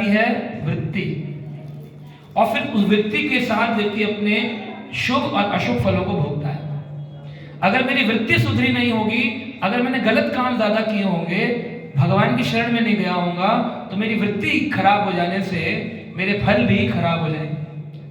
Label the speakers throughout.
Speaker 1: जाती है वृत्ति, और फिर उस वृत्ति के साथ व्यक्ति अपने शुभ और अशुभ फलों को भोगता है। अगर मेरी वृत्ति सुधरी नहीं होगी, अगर मैंने गलत काम ज्यादा किए होंगे, भगवान की शरण में नहीं गया होऊंगा, तो मेरी वृत्ति खराब हो जाने से मेरे फल भी खराब हो जाएंगे।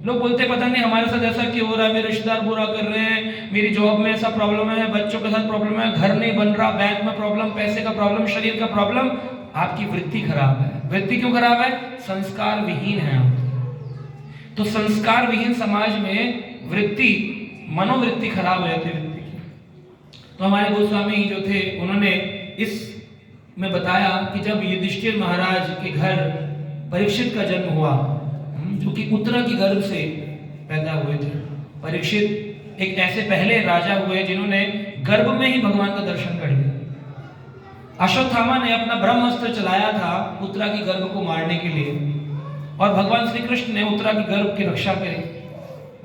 Speaker 1: लोग बोलते पता नहीं हमारे साथ ऐसा क्यों हो रहा है, मेरे रिश्तेदार बुरा कर रहे हैं, मेरी जॉब में ऐसा प्रॉब्लम है, बच्चों के साथ प्रॉब्लम है, घर नहीं बन रहा, बैंक में प्रॉब्लम, पैसे का प्रॉब्लम, शरीर का प्रॉब्लम। आपकी वृत्ति खराब है। वृत्ति क्यों खराब है? संस्कार विहीन है आप। तो संस्कार विहीन समाज में वृत्ति, मनोवृत्ति खराब हो जाती है व्यक्ति की। तो हमारे गोस्वामी जो थे उन्होंने इस में बताया कि जब युधिष्ठिर महाराज के घर परीक्षित का जन्म हुआ, जो कि उत्तरा की गर्भ से पैदा हुए थे। परीक्षित एक ऐसे पहले राजा हुए जिन्होंने गर्भ में ही भगवान का दर्शन कर लिया। अश्वत्थामा ने अपना ब्रह्मास्त्र चलाया था उत्तरा की गर्भ को मारने के लिए, और भगवान श्री कृष्ण ने उत्तरा की गर्भ की रक्षा करी।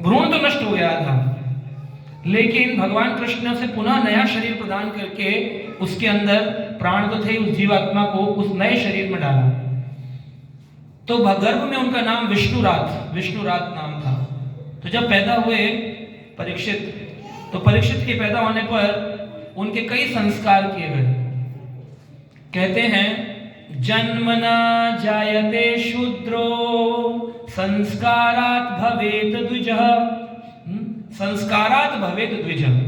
Speaker 1: भ्रूण तो नष्ट हो गया था, लेकिन भगवान कृष्ण ने उसे पुनः नया शरीर प्रदान करके उसके अंदर प्राण तो थे, उस जीवात्मा को उस नए शरीर में डाला। तो गर्भ में उनका नाम विष्णुरात नाम था। तो जब पैदा हुए परीक्षित, तो परीक्षित के पैदा होने पर उनके कई संस्कार किए गए। कहते हैं जन्मना जायते शूद्रो संस्कारात् भवेत द्विजः। संस्कारात् भवेत द्विजः।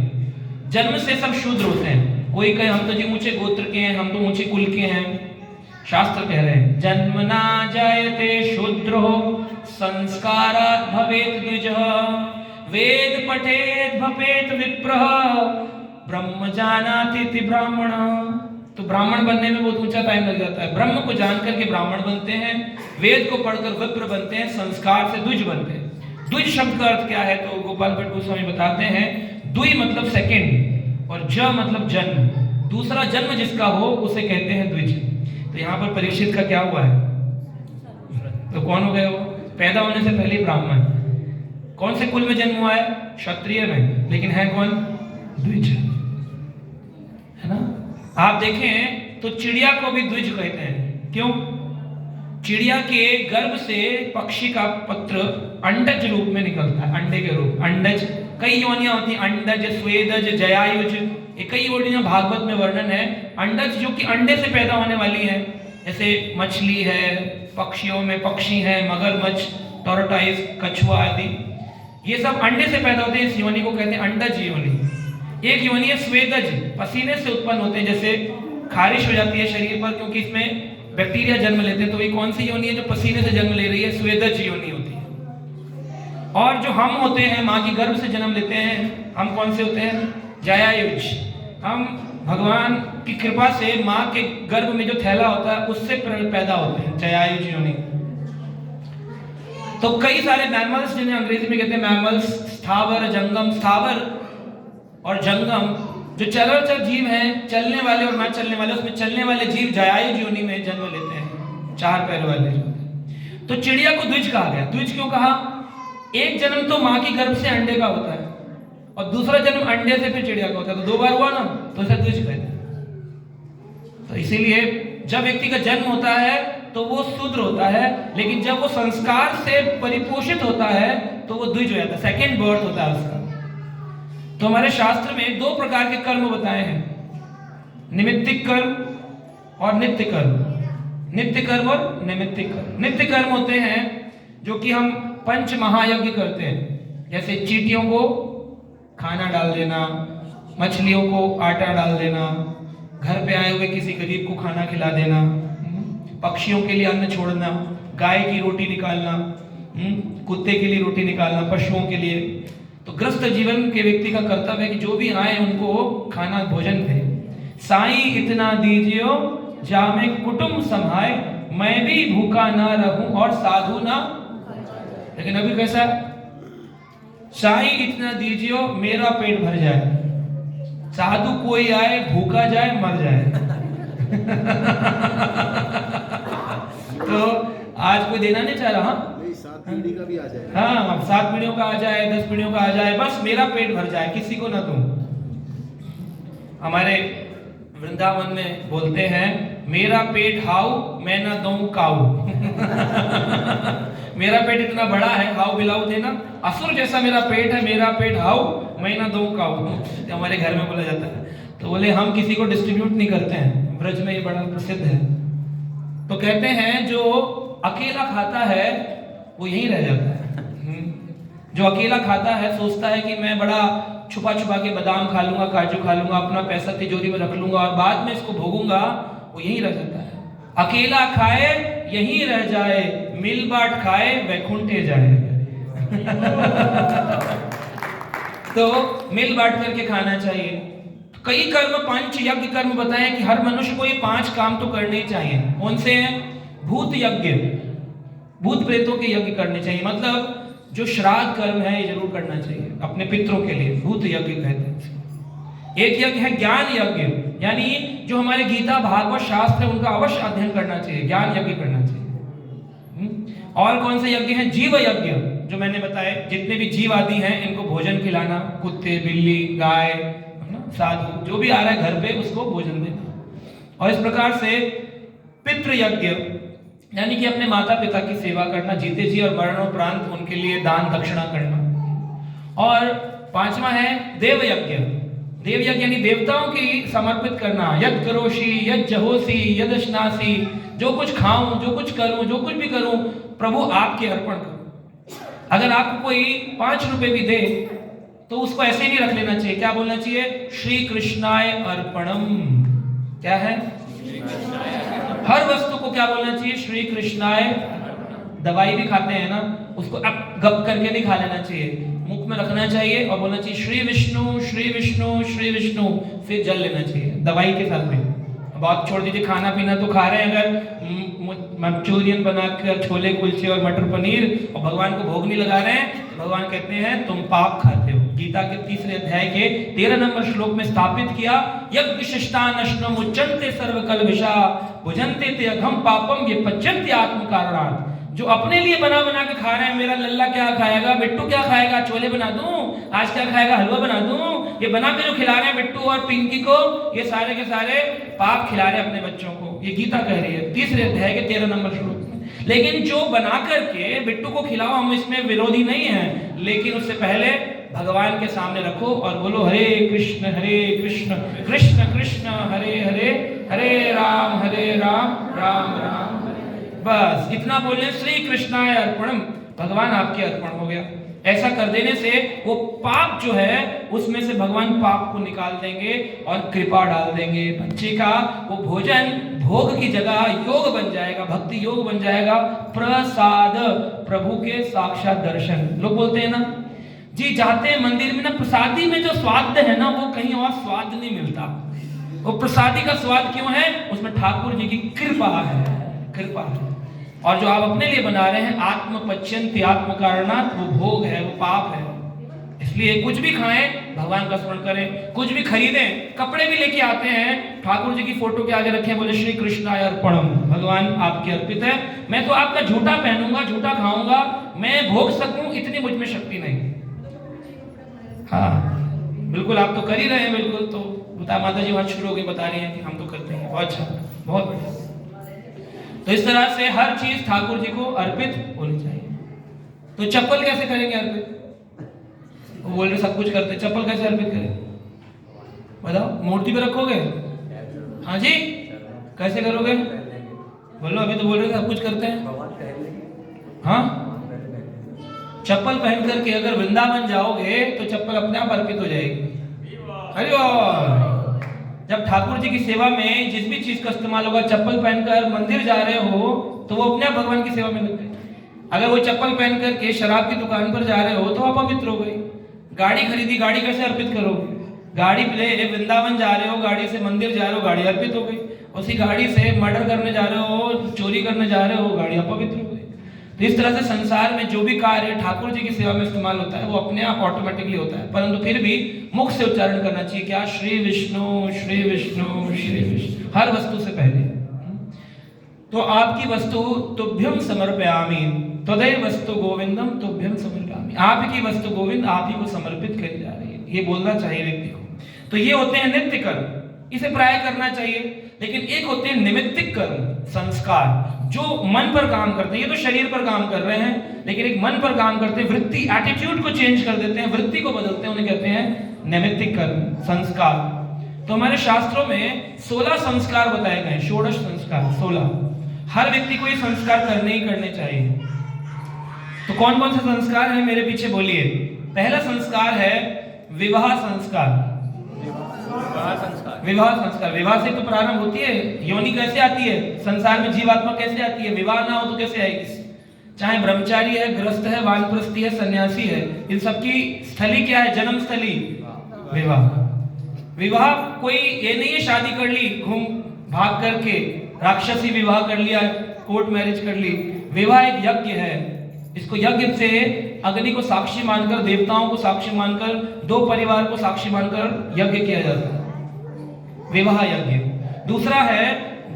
Speaker 1: जन्म से सब शूद्र होते हैं। कोई कहे हम तो जी ऊंचे गोत्र के हैं, हम तो ऊंचे कुल के हैं। शास्त्र कह रहे हैं जन्मना जायते शूद्रो संस्कारात् भवेत द्विजः। वेद पठेत भवेत विप्रः ब्रह्म जानाति ब्राह्मण। तो ब्राह्मण बनने में बहुत ऊंचा टाइम लग जाता है। ब्रह्म को जानकर के ब्राह्मण बनते हैं, वेद को पढ़कर विप्र बनते हैं, संस्कार से द्विज बनते हैं। द्विज शब्द का अर्थ क्या है? तो गोपाल भट्ट गोस्वामी बताते हैं द्वि मतलब सेकंड और ज मतलब जन्म। दूसरा जन्म जिसका हो उसे कहते हैं द्विज। तो यहाँ पर परीक्षित का क्या हुआ है? तो कौन हो गए वो? पैदा होने से पहले ब्राह्मण। कौन से कुल में जन्म हुआ है? क्षत्रिय में, लेकिन है कौन? द्विज, है ना। आप देखें तो चिड़िया को भी द्विज कहते हैं। क्यों? चिड़िया के गर्भ से पक्षी का पत्र अंडज रूप में निकलता है, अंडे के रूप। अंडज कई योनियां होती हैं, अंडज, स्वेदज, जयायुज, ये कई योनियां भागवत में वर्णन है। अंडज जो कि अंडे से पैदा होने वाली है, जैसे मछली है, पक्षियों में पक्षी है, मगरमच्छ, टॉर्टोइस, कछुआ आदि, ये सब अंडे से पैदा होते हैं। इस योनि को कहते हैं अंडज योनि। एक योनि है स्वेदज, पसीने से उत्पन्न होते हैं। जैसे खारिश हो जाती है शरीर पर क्योंकि इसमें बैक्टीरिया जन्म लेते हैं, तो ये कौन सी योनि है जो पसीने से जन्म ले रही है? स्वेदज योनि होती है। और जो हम होते हैं, माँ की गर्भ से जन्म लेते हैं, हम कौन से होते हैं? जयायुज। हम भगवान की कृपा से माँ के गर्भ में जो थैला होता है उससे पैदा होते हैं, जयायुज योनि। तो कई सारे मैमल्स, जिन्हें अंग्रेजी में कहते हैं मैमल्स, स्थावर, जंगम, स्थावर और जंगम, जो चराचर जीव हैं, चलने वाले और ना चलने वाले, उसमें चलने वाले जीव जयायुज योनि में जन्म लेते हैं, चार पैर वाले। तो चिड़िया को द्विज कहा गया। द्विज क्यों कहा? एक जन्म तो माँ की गर्भ से अंडे का होता है और दूसरा जन्म अंडे से फिर चिड़िया का होता है, तो दो बार हुआ ना, तो उसे द्विज कहते हैं। तो इसीलिए जब व्यक्ति का जन्म होता है तो वो शूद्र होता है, लेकिन जब वो संस्कार से परिपोषित होता है तो वो द्विज हो जाता है, सेकेंड बर्थ होता है उसका। तो हमारे शास्त्र में दो प्रकार के कर्म बताए हैं, निमित्तिक कर्म और नित्य कर्म। नित्य कर्म और नैमित्तिक कर्म। नित्य कर्म होते हैं जो कि हम पंच महायज्ञ करते हैं, जैसे चींटियों को खाना डाल देना, मछलियों को आटा डाल देना, घर पे आए हुए किसी गरीब को खाना खिला देना, पक्षियों के लिए अन्न छोड़ना, गाय की रोटी निकालना, कुत्ते के लिए रोटी निकालना, पशुओं के लिए। तो ग्रस्त जीवन के व्यक्ति का कर्तव्य है कि जो भी आए उनको खाना भोजन दे। साई इतना दीजियो जामे कुटुंब संभाए, मैं भी भूखा ना रहूं और साधु ना। लेकिन अभी कैसा? साई इतना दीजियो मेरा पेट भर जाए, साधु कोई आए भूखा जाए मर जाए। तो आज कोई देना नहीं चाह रहा।
Speaker 2: 7 पीढ़ी का भी आ जाए।
Speaker 1: हाँ, 7 पीढ़ियों का आ जाए, 10 पीढ़ियों का आ जाए, बस मेरा पेट भर जाए, किसी को ना दूं। हमारे वृंदावन में बोलते हैं मेरा पेट हाउ मैं ना दूं काऊ। मेरा पेट इतना बड़ा है, हाउ बिलाऊ थे ना, असुर जैसा मेरा पेट है, मेरा पेट हाउ मैं ना दो काऊ, हमारे घर में बोला जाता है। तो बोले हम किसी को डिस्ट्रीब्यूट नहीं करते हैं, ब्रज में ये बड़ा प्रसिद्ध है। तो कहते हैं जो अकेला खाता है वो यहीं रह जाता है। जो अकेला खाता है सोचता है कि मैं बड़ा छुपा छुपा के बादाम खा लूंगा, काजू खा लूंगा, अपना पैसा तिजोरी में रख लूंगा और बाद में इसको भोगूंगा, वो यहीं रह जाता है। अकेला खाए यहीं रह जाए, मिल बांट खाए वैकुंठे जाए। तो मिल बांट करके खाना चाहिए। कई कर्म, पंच यज्ञ कर्म बताए कि हर मनुष्य को ये 5 काम तो करने ही चाहिए। कौन से हैं? भूत यज्ञ, भूत प्रेतों के यज्ञ करने चाहिए, मतलब जो श्राद्ध कर्म है ये जरूर करना चाहिए अपने पितरों के लिए, भूत यज्ञ कहते हैं। एक यज्ञ है ज्ञान यज्ञ, यानी जो हमारे गीता भागवत शास्त्र है उनका अवश्य अध्ययन करना चाहिए, ज्ञान यज्ञ करना चाहिए। और कौन से यज्ञ है? जीव यज्ञ, जो मैंने बताया जितने भी जीव आदि हैं इनको भोजन खिलाना, कुत्ते, बिल्ली, गाय, साधु जो भी आ रहा है घर पे उसको भोजन देना। और इस प्रकार से पितृ यज्ञ, यानी कि अपने माता पिता की सेवा करना, जीते जी और मरणोपरांत उनके लिए दान दक्षिणा करना। और 5वां है देव यज्ञ, देव यज्ञ यानी देवताओं की समर्पित करना, यद करोषि यद जहोसी यद स्नासी, जो कुछ खाऊं, जो कुछ करूं, जो कुछ भी करूं प्रभु आपके अर्पण करूं। अगर आपको कोई 5 रुपए भी दे तो उसको ऐसे नहीं रख लेना चाहिए, क्या बोलना चाहिए? श्री कृष्णाय अर्पणम। क्या है? हर वस्तु को क्या बोलना चाहिए? श्री कृष्णाय। दवाई भी खाते हैं ना, उसको अब गप करके नहीं खा लेना चाहिए, मुख में रखना चाहिए और बोलना चाहिए श्री विष्णु श्री विष्णु श्री विष्णु, फिर जल लेना चाहिए दवाई के साथ में। अब आप छोड़ दीजिए, खाना पीना तो खा रहे हैं, अगर मंचूरियन बनाकर छोले कुलचे और मटर पनीर और भगवान को भोग नहीं लगा रहे हैं, भगवान कहते हैं तुम पाप खाते हो। गीता के 3 अध्याय के 13 नंबर श्लोक में स्थापित किया, यज्ञ शिष्टानश्नम उच्चन्ते सर्वकल्विषा भुजन्ते ते अघम पापम ये पच्यन्ते आत्म कारणात्। जो अपने लिए बना बना के खा रहे हैं, मेरा लल्ला क्या खाएगा, बिट्टू क्या खाएगा, छोले बना दूं, आज क्या खाएगा, हलवा बना दूं, ये बना के जो खिला रहे हैं बिट्टू और पिंकी को, ये सारे के सारे पाप खिला रहे हैं अपने बच्चों को। ये गीता कह रही है 3 अध्याय के 13 नंबर श्लोक में। लेकिन जो बना करके बिट्टू को खिलाओ, हम इसमें विरोधी नहीं है, लेकिन उससे पहले भगवान के सामने रखो और बोलो हरे कृष्ण कृष्ण कृष्ण हरे हरे, हरे राम राम राम। बस इतना बोले, श्री कृष्णाय अर्पणम, भगवान आपके अर्पण हो गया। ऐसा कर देने से वो पाप जो है उसमें से भगवान पाप को निकाल देंगे और कृपा डाल देंगे। बच्चे का वो भोजन भोग की जगह योग बन जाएगा, भक्ति योग बन जाएगा। प्रसाद, प्रभु के साक्षात दर्शन। लोग बोलते हैं ना जी, जाते हैं मंदिर में ना, प्रसादी में जो स्वाद है ना वो कहीं और स्वाद नहीं मिलता। वो प्रसादी का स्वाद क्यों है? उसमें ठाकुर जी की कृपा है, कृपा है। और जो आप अपने लिए बना रहे हैं आत्म पच्यन्ति आत्म कारणात्, वो भोग है, वो पाप है। इसलिए कुछ भी खाएं भगवान का स्मरण करें, कुछ भी खरीदें, कपड़े भी लेके आते हैं ठाकुर जी की फोटो के आगे रखें, बोले श्री कृष्णाय अर्पणम, भगवान आपके अर्पित है। मैं तो आपका झूठा पहनूंगा, झूठा खाऊंगा, मैं भोग सकूं इतनी मुझ में शक्ति नहीं। हाँ बिल्कुल, आप तो कर ही रहे हैं, बिल्कुल। तो बता माता जी वहां शुरू हो गई, बता रही हैं कि हम तो करते हैं। बहुत अच्छा, बहुत बढ़िया। तो इस तरह से हर चीज ठाकुर जी को अर्पित होनी चाहिए। तो चप्पल कैसे करेंगे अर्पित? वो बोल रहे सब कुछ करते, चप्पल कैसे अर्पित करें बताओ? मूर्ति पे रखोगे? हाँ जी, कैसे करोगे बोलो? अभी तो बोल रहे सब कुछ करते हैं। हाँ, चप्पल पहन करके अगर वृंदावन जाओगे तो चप्पल अपने आप अर्पित हो जाएगी। अरे वाह! जब ठाकुर जी की सेवा में जिस भी चीज का इस्तेमाल होगा, चप्पल पहनकर मंदिर जा रहे हो तो वो अपने आप भगवान की सेवा में लग गए। अगर वो चप्पल पहन करके शराब की दुकान पर जा रहे हो तो आप अपवित्र हो गए। गाड़ी खरीदी, गाड़ी कैसे अर्पित करोगे? गाड़ी ले वृंदावन जा रहे हो, गाड़ी से मंदिर जा रहे हो, गाड़ी अर्पित हो गई। उसी गाड़ी से मर्डर करने जा रहे हो, चोरी करने जा रहे हो, गाड़ी अपवित्र हो गई। तो इस तरह से संसार में जो भी कार्य ठाकुर जी की सेवा में इस्तेमाल होता है वो अपने आप ऑटोमेटिकली होता है, परंतु फिर भी मुख से उच्चारण करना चाहिए। क्या? श्री विष्णु श्री विष्णु श्री विष्णु, हर वस्तु से पहले। तो आपकी वस्तु तुभ्यम समर्पयामि, तदैव वस्तु गोविंदम तुभ्यम समर्पयामि। आपकी वस्तु गोविंद आप ही को समर्पित करी जा रही है, ये बोलना चाहिए व्यक्ति को। तो ये होते हैं नित्य कर्म, इसे प्राय करना चाहिए। लेकिन एक होते हैं निमित्तिक कर्म, संस्कार, जो मन पर काम करते हैं, ये तो शरीर पर काम कर रहे हैं, लेकिन एक मन पर काम करते हैं, वृत्ति एटीट्यूड को चेंज कर देते हैं, वृत्ति को बदलते हैं, उन्हें कहते हैं नैमित्तिक कर्म, संस्कार। तो हमारे शास्त्रों में 16 संस्कार बताए गए, षोडश संस्कार 16। हर व्यक्ति को ये संस्कार करने ही करने चाहिए। तो कौन कौन से संस्कार हैं मेरे पीछे बोलिए। पहला संस्कार है विवाह संस्कार। विवाह संस्कार, विवाह से तो प्रारंभ होती है। योनि कैसे आती है, संसार में जीवात्मा कैसे आती है, विवाह ना हो तो कैसे आएगी। चाहे ब्रह्मचारी है, गृहस्थ है, वानप्रस्थी है, सन्यासी है, इन सबकी स्थली क्या है, जन्म स्थली विवाह। विवाह कोई ये नहीं है शादी कर ली घूम भाग करके, राक्षसी विवाह कर लिया, कोर्ट मैरिज कर ली। विवाह एक यज्ञ है। इसको यज्ञ से अग्नि को साक्षी मानकर, देवताओं को साक्षी मानकर, दो परिवार को साक्षी मानकर यज्ञ किया जाता है, विवाह यज्ञ। दूसरा है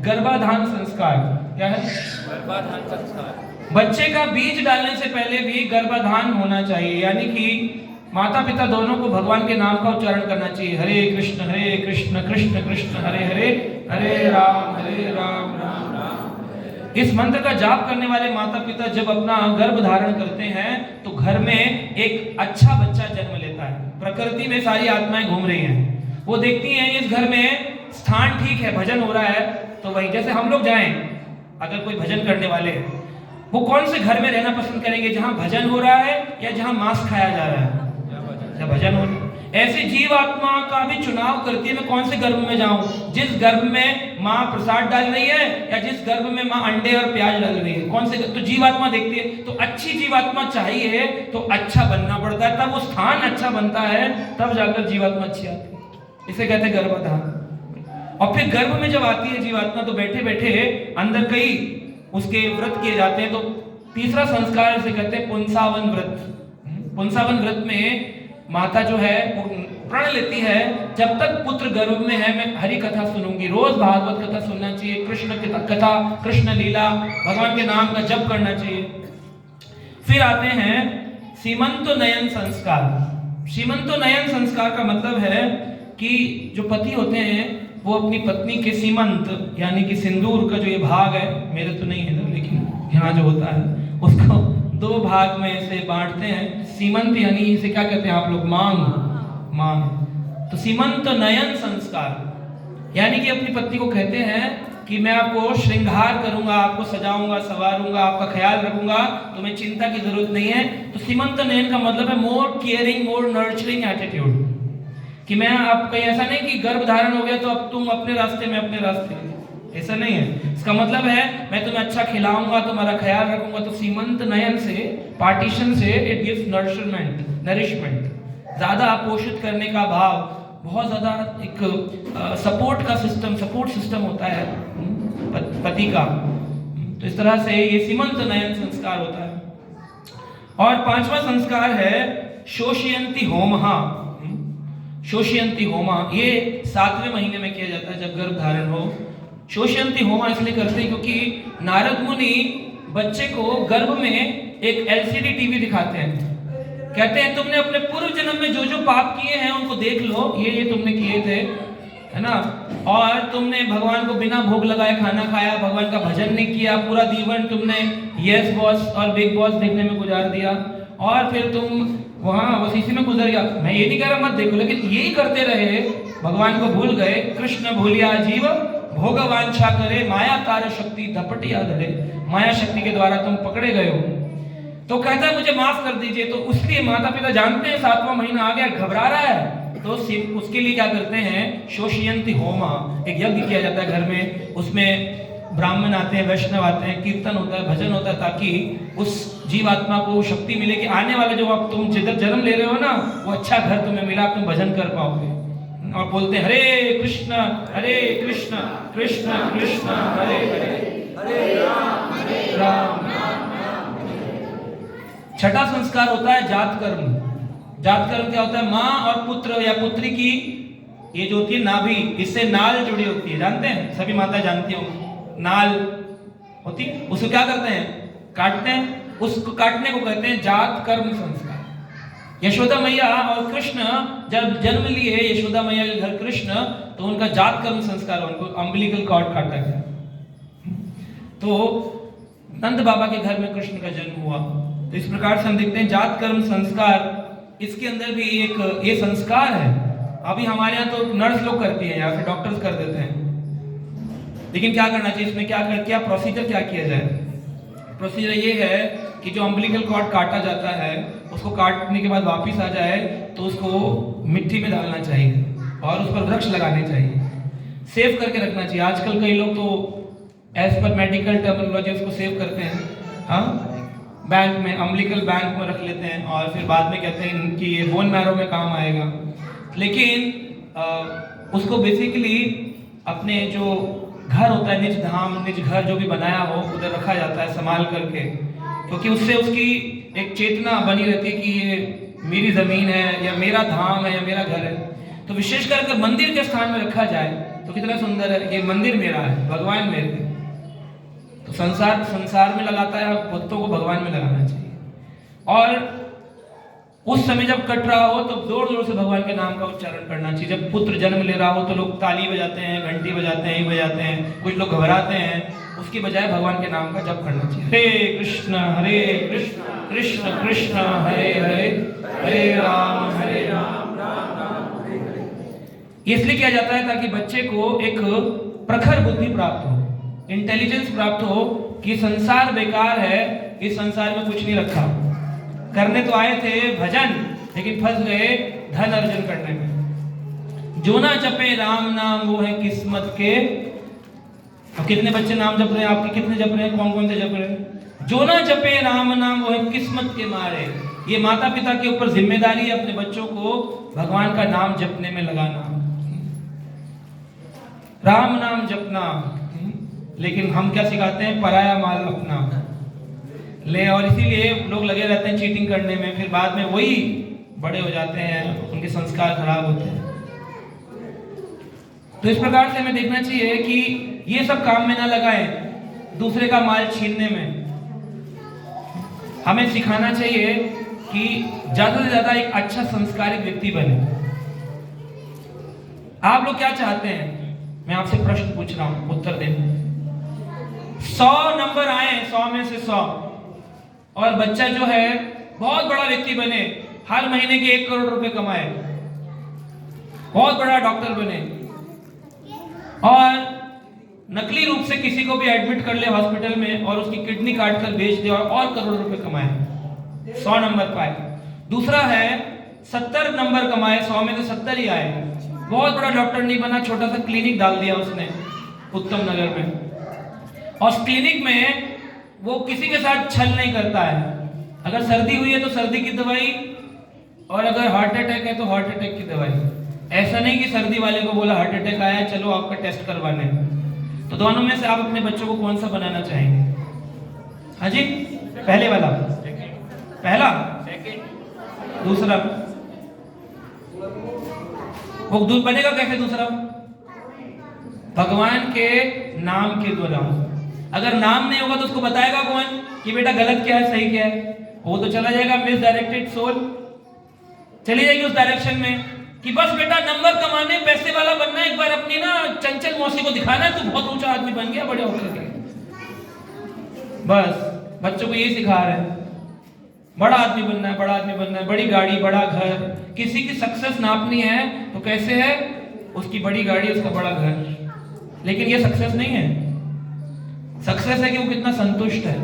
Speaker 1: गर्भाधान संस्कार। क्या है? गर्भाधान संस्कार। बच्चे का बीज डालने से पहले भी गर्भाधान होना चाहिए, यानी कि माता पिता दोनों को भगवान के नाम का उच्चारण करना चाहिए। हरे कृष्ण कृष्ण कृष्ण हरे हरे, हरे राम राम राम। इस मंत्र का जाप करने वाले माता पिता जब अपना गर्भ धारण करते हैं तो घर में एक अच्छा बच्चा जन्म लेता है। प्रकृति में सारी आत्माएं घूम रही हैं, वो देखती हैं इस घर में स्थान ठीक है, भजन हो रहा है, तो वही जैसे हम लोग जाएं, अगर कोई भजन करने वाले हैं, वो कौन से घर में रहना पसंद करेंगे, जहां भजन हो रहा है या जहां मांस खाया जा रहा है, जहां भजन हो रहा है। ऐसे जीवात्मा का भी चुनाव करती है मैं कौन से गर्भ में जाऊं, जिस गर्भ में माँ प्रसाद डाल रही है या जिस गर्भ में माँ अंडे और प्याज डाल रही है, कौन से, तो जीवात्मा देखती है। तो अच्छी जीवात्मा चाहिए तो अच्छा बनना पड़ता है, तब वो स्थान अच्छा बनता है, तब जाकर जीवात्मा अच्छी आती है। इसे कहते हैं गर्भाधान। और फिर गर्भ में जब आती है जीवात्मा तो बैठे बैठे अंदर कई उसके व्रत किए जाते हैं। तो तीसरा संस्कार इसे कहते हैं पुंसावन व्रत। पुंसावन व्रत में माता जो है वो प्रण लेती है, जब तक पुत्र गर्भ में है मैं हरि कथा सुनूंगी, रोज भागवत कथा सुनना चाहिए, कृष्ण कथा, कृष्ण लीला, भगवान के नाम का जप करना चाहिए। फिर आते हैं सीमंत नयन संस्कार। सीमंत नयन संस्कार का मतलब है कि जो पति होते हैं वो अपनी पत्नी के सीमंत यानी कि सिंदूर का जो ये भाग है, मेरे तो नहीं है लेकिन यहाँ जो होता है, उसको 2 भाग में से बांटते हैं। सीमंत यानी इसे क्या कहते हैं आप लोग, मांग। तो सीमंत नयन संस्कार यानी कि अपनी पत्नी को कहते हैं कि मैं आपको श्रृंगार करूंगा, आपको सजाऊंगा, संवारूंगा, आपका ख्याल रखूंगा, तुम्हें चिंता की जरूरत नहीं है। तो सीमंत नयन का मतलब है मोर केयरिंग, मोर नर्चरिंग एटीट्यूड, कि मैं आप कहीं ऐसा नहीं कि गर्भ धारण हो गया तो अब तुम अपने रास्ते में अपने रास्ते, ऐसा नहीं है। इसका मतलब है मैं तुम्हें अच्छा खिलाऊंगा, तुम्हारा ख्याल रखूंगा। तो सीमंत नयन से, पार्टीशन से, इट गिव्स नरिशमेंट, ज्यादा पोषित करने का भाव, बहुत ज्यादा एक सपोर्ट का सिस्टम, सपोर्ट सिस्टम होता है पति का। तो इस तरह से ये सीमंत नयन संस्कार होता है। और 5वां संस्कार है शोषयंती होमहा। शोषयंती होमा ये 7वें महीने में किया जाता है जब गर्भ धारण हो। शोषयंती होमा इसलिए करते हैं क्योंकि नारद मुनि बच्चे को गर्भ में एक एलसीडी टीवी दिखाते हैं, कहते हैं तुमने अपने पूर्व जन्म में जो जो पाप किए हैं उनको देख लो, ये तुमने किए थे, है ना, और तुमने भगवान को बिना भोग लगाए खाना खाया, भगवान का भजन नहीं किया, पूरा जीवन तुमने यस बॉस और बिग बॉस देखने में गुजार दिया, और फिर तुम वहां बस इसी में गुजर गया। मैं ये नहीं कह रहा मत देखो, लेकिन यही करते रहे, भगवान को भूल गए, कृष्ण भूलिया जीव भोग वांछा करे, माया तार शक्ति धपटिया धरे, माया शक्ति के द्वारा तुम पकड़े गए हो। तो कहता है मुझे माफ कर दीजिए। तो उसलिए माता पिता जानते हैं 7वां महीना आ गया, घबरा रहा है, तो उसके लिए क्या करते हैं, शोषयंती होमा, एक यज्ञ किया जाता है घर में। उसमें ब्राह्मण आते हैं, वैष्णव आते हैं, कीर्तन होता है, भजन होता है, ताकि उस जीवात्मा को शक्ति मिले कि आने वाले जो आप तुम जिधर जन्म ले रहे हो ना, वो अच्छा घर तुम्हें मिला, तुम भजन कर पाओगे। और बोलते हैं हरे कृष्ण कृष्ण कृष्ण हरे हरे, हरे राम। छठा संस्कार होता है जात कर्म। जात कर्म क्या होता है, माँ और पुत्र या पुत्री की ये जो होती है नाभि, इससे नाल जुड़ी होती है, जानते हैं सभी माता जानती होंगी, नाल होती है, उसको क्या करते हैं, काटते हैं, उसको काटने को कहते हैं जात कर्म संस्कार। यशोदा मैया और कृष्ण जब जन्म लिए, यशोदा मैया के घर कृष्ण, तो उनका जात कर्म संस्कार, उनको अम्बिलिकल कॉर्ड काटा गया। तो नंद बाबा के घर में कृष्ण का जन्म हुआ। तो इस प्रकार से हम देखते हैं जात कर्म संस्कार, इसके अंदर भी एक ये संस्कार है। अभी हमारे यहाँ तो नर्स लोग करती है या फिर डॉक्टर्स कर देते हैं, लेकिन क्या करना चाहिए इसमें, क्या प्रोसीजर क्या किया जाए? प्रोसीजर ये है कि जो अम्बिलिकल कॉर्ड काटा जाता है उसको काटने के बाद वापस आ जाए तो उसको मिट्टी में डालना चाहिए और उस पर वृक्ष लगाने चाहिए, सेव करके रखना चाहिए। आजकल कई लोग तो एज पर मेडिकल टर्मिनोलॉजी उसको सेव करते हैं, हाँ, बैंक में, अम्बिलिकल बैंक में रख लेते हैं और फिर बाद में कहते हैं कि ये बोन मैरो में काम आएगा। लेकिन उसको बेसिकली अपने जो घर होता है, निज धाम निज घर जो भी बनाया हो उधर रखा जाता है संभाल करके, क्योंकि उससे उसकी एक चेतना बनी रहती है कि ये मेरी जमीन है या मेरा धाम है या मेरा घर है। तो विशेषकर अगर मंदिर के स्थान में रखा जाए तो कितना सुंदर है, ये मंदिर मेरा है, भगवान मेरे हैं। तो संसार में लगाता है, भक्तों को भगवान में लगाना चाहिए। और उस समय जब कट रहा हो तो जोर जोर से भगवान के नाम का उच्चारण करना चाहिए। जब पुत्र जन्म ले रहा हो तो लोग ताली बजाते हैं, घंटी बजाते हैं, बजाते हैं, कुछ लोग घबराते हैं, उसकी बजाय भगवान के नाम का जप करना चाहिए। हरे कृष्ण कृष्ण कृष्ण हरे हरे, हरे राम राम राम हरे हरे। इसलिए किया जाता है ताकि बच्चे को एक प्रखर बुद्धि प्राप्त हो, इंटेलिजेंस प्राप्त हो कि संसार बेकार है, इस संसार में कुछ नहीं रखा। करने तो आए थे भजन, लेकिन फंस गए धन अर्जन करने में। जो ना जपे राम नाम वो है किस्मत के। अब कितने बच्चे नाम जप रहे हैं आपके, कितने जप रहे हैं, कौन कौन से जप रहे हैं? जो ना जपे राम नाम वो है किस्मत के मारे। ये माता पिता के ऊपर जिम्मेदारी है अपने बच्चों को भगवान का नाम जपने में लगाना, राम नाम जपना। लेकिन हम क्या सिखाते हैं? पराया माल अपना ले, और इसीलिए लोग लगे रहते हैं चीटिंग करने में, फिर बाद में वही बड़े हो जाते हैं, उनके संस्कार खराब होते हैं। तो इस प्रकार से हमें देखना चाहिए कि ये सब काम में ना लगाएं, दूसरे का माल छीनने में। हमें सिखाना चाहिए कि ज्यादा से ज्यादा एक अच्छा संस्कारिक व्यक्ति बने। आप लोग क्या चाहते हैं? मैं आपसे प्रश्न पूछ रहा हूं, उत्तर दें। 100 नंबर आए, 100 में से 100, और बच्चा जो है बहुत बड़ा व्यक्ति बने, हर महीने के 1 करोड़ रुपए कमाए, बहुत बड़ा डॉक्टर बने, और नकली रूप से किसी को भी एडमिट कर ले हॉस्पिटल में और उसकी किडनी काट कर बेच दे और करोड़ रुपए कमाए, 100 नंबर पाए। दूसरा है 70 नंबर कमाए, 100 में से 70 ही आए, बहुत बड़ा डॉक्टर नहीं बना, छोटा सा क्लिनिक डाल दिया उसने उत्तम नगर में, और उस क्लिनिक में वो किसी के साथ छल नहीं करता है। अगर सर्दी हुई है तो सर्दी की दवाई, और अगर हार्ट अटैक है तो हार्ट अटैक की दवाई। ऐसा नहीं कि सर्दी वाले को बोला हार्ट अटैक आया है, चलो आपका टेस्ट करवाने। तो दोनों में से आप अपने बच्चों को कौन सा बनाना चाहेंगे? हाँ जी, पहले वाला, पहला, दूसरा। वो दूध बनेगा कैसे दूसरा? भगवान के नाम के द्वारा। अगर नाम नहीं होगा तो उसको बताएगा कौन कि बेटा गलत क्या है सही क्या है? वो तो चला जाएगा, मिस डायरेक्टेड सोल चली जाएगी उस डायरेक्शन में कि बस बेटा नंबर कमाने, पैसे वाला बनना, एक बार अपनी ना चंचल मौसी को दिखाना है तो बहुत ऊंचा आदमी बन गया बड़े होकर के। बस बच्चों को यही सिखा रहे हैं, बड़ा आदमी बनना है, बड़ा आदमी बनना है, बड़ी गाड़ी बड़ा घर। किसी की सक्सेस नापनी है तो कैसे है? उसकी बड़ी गाड़ी, उसका बड़ा घर। लेकिन ये सक्सेस नहीं है। सक्सेस है कि वो कितना संतुष्ट है।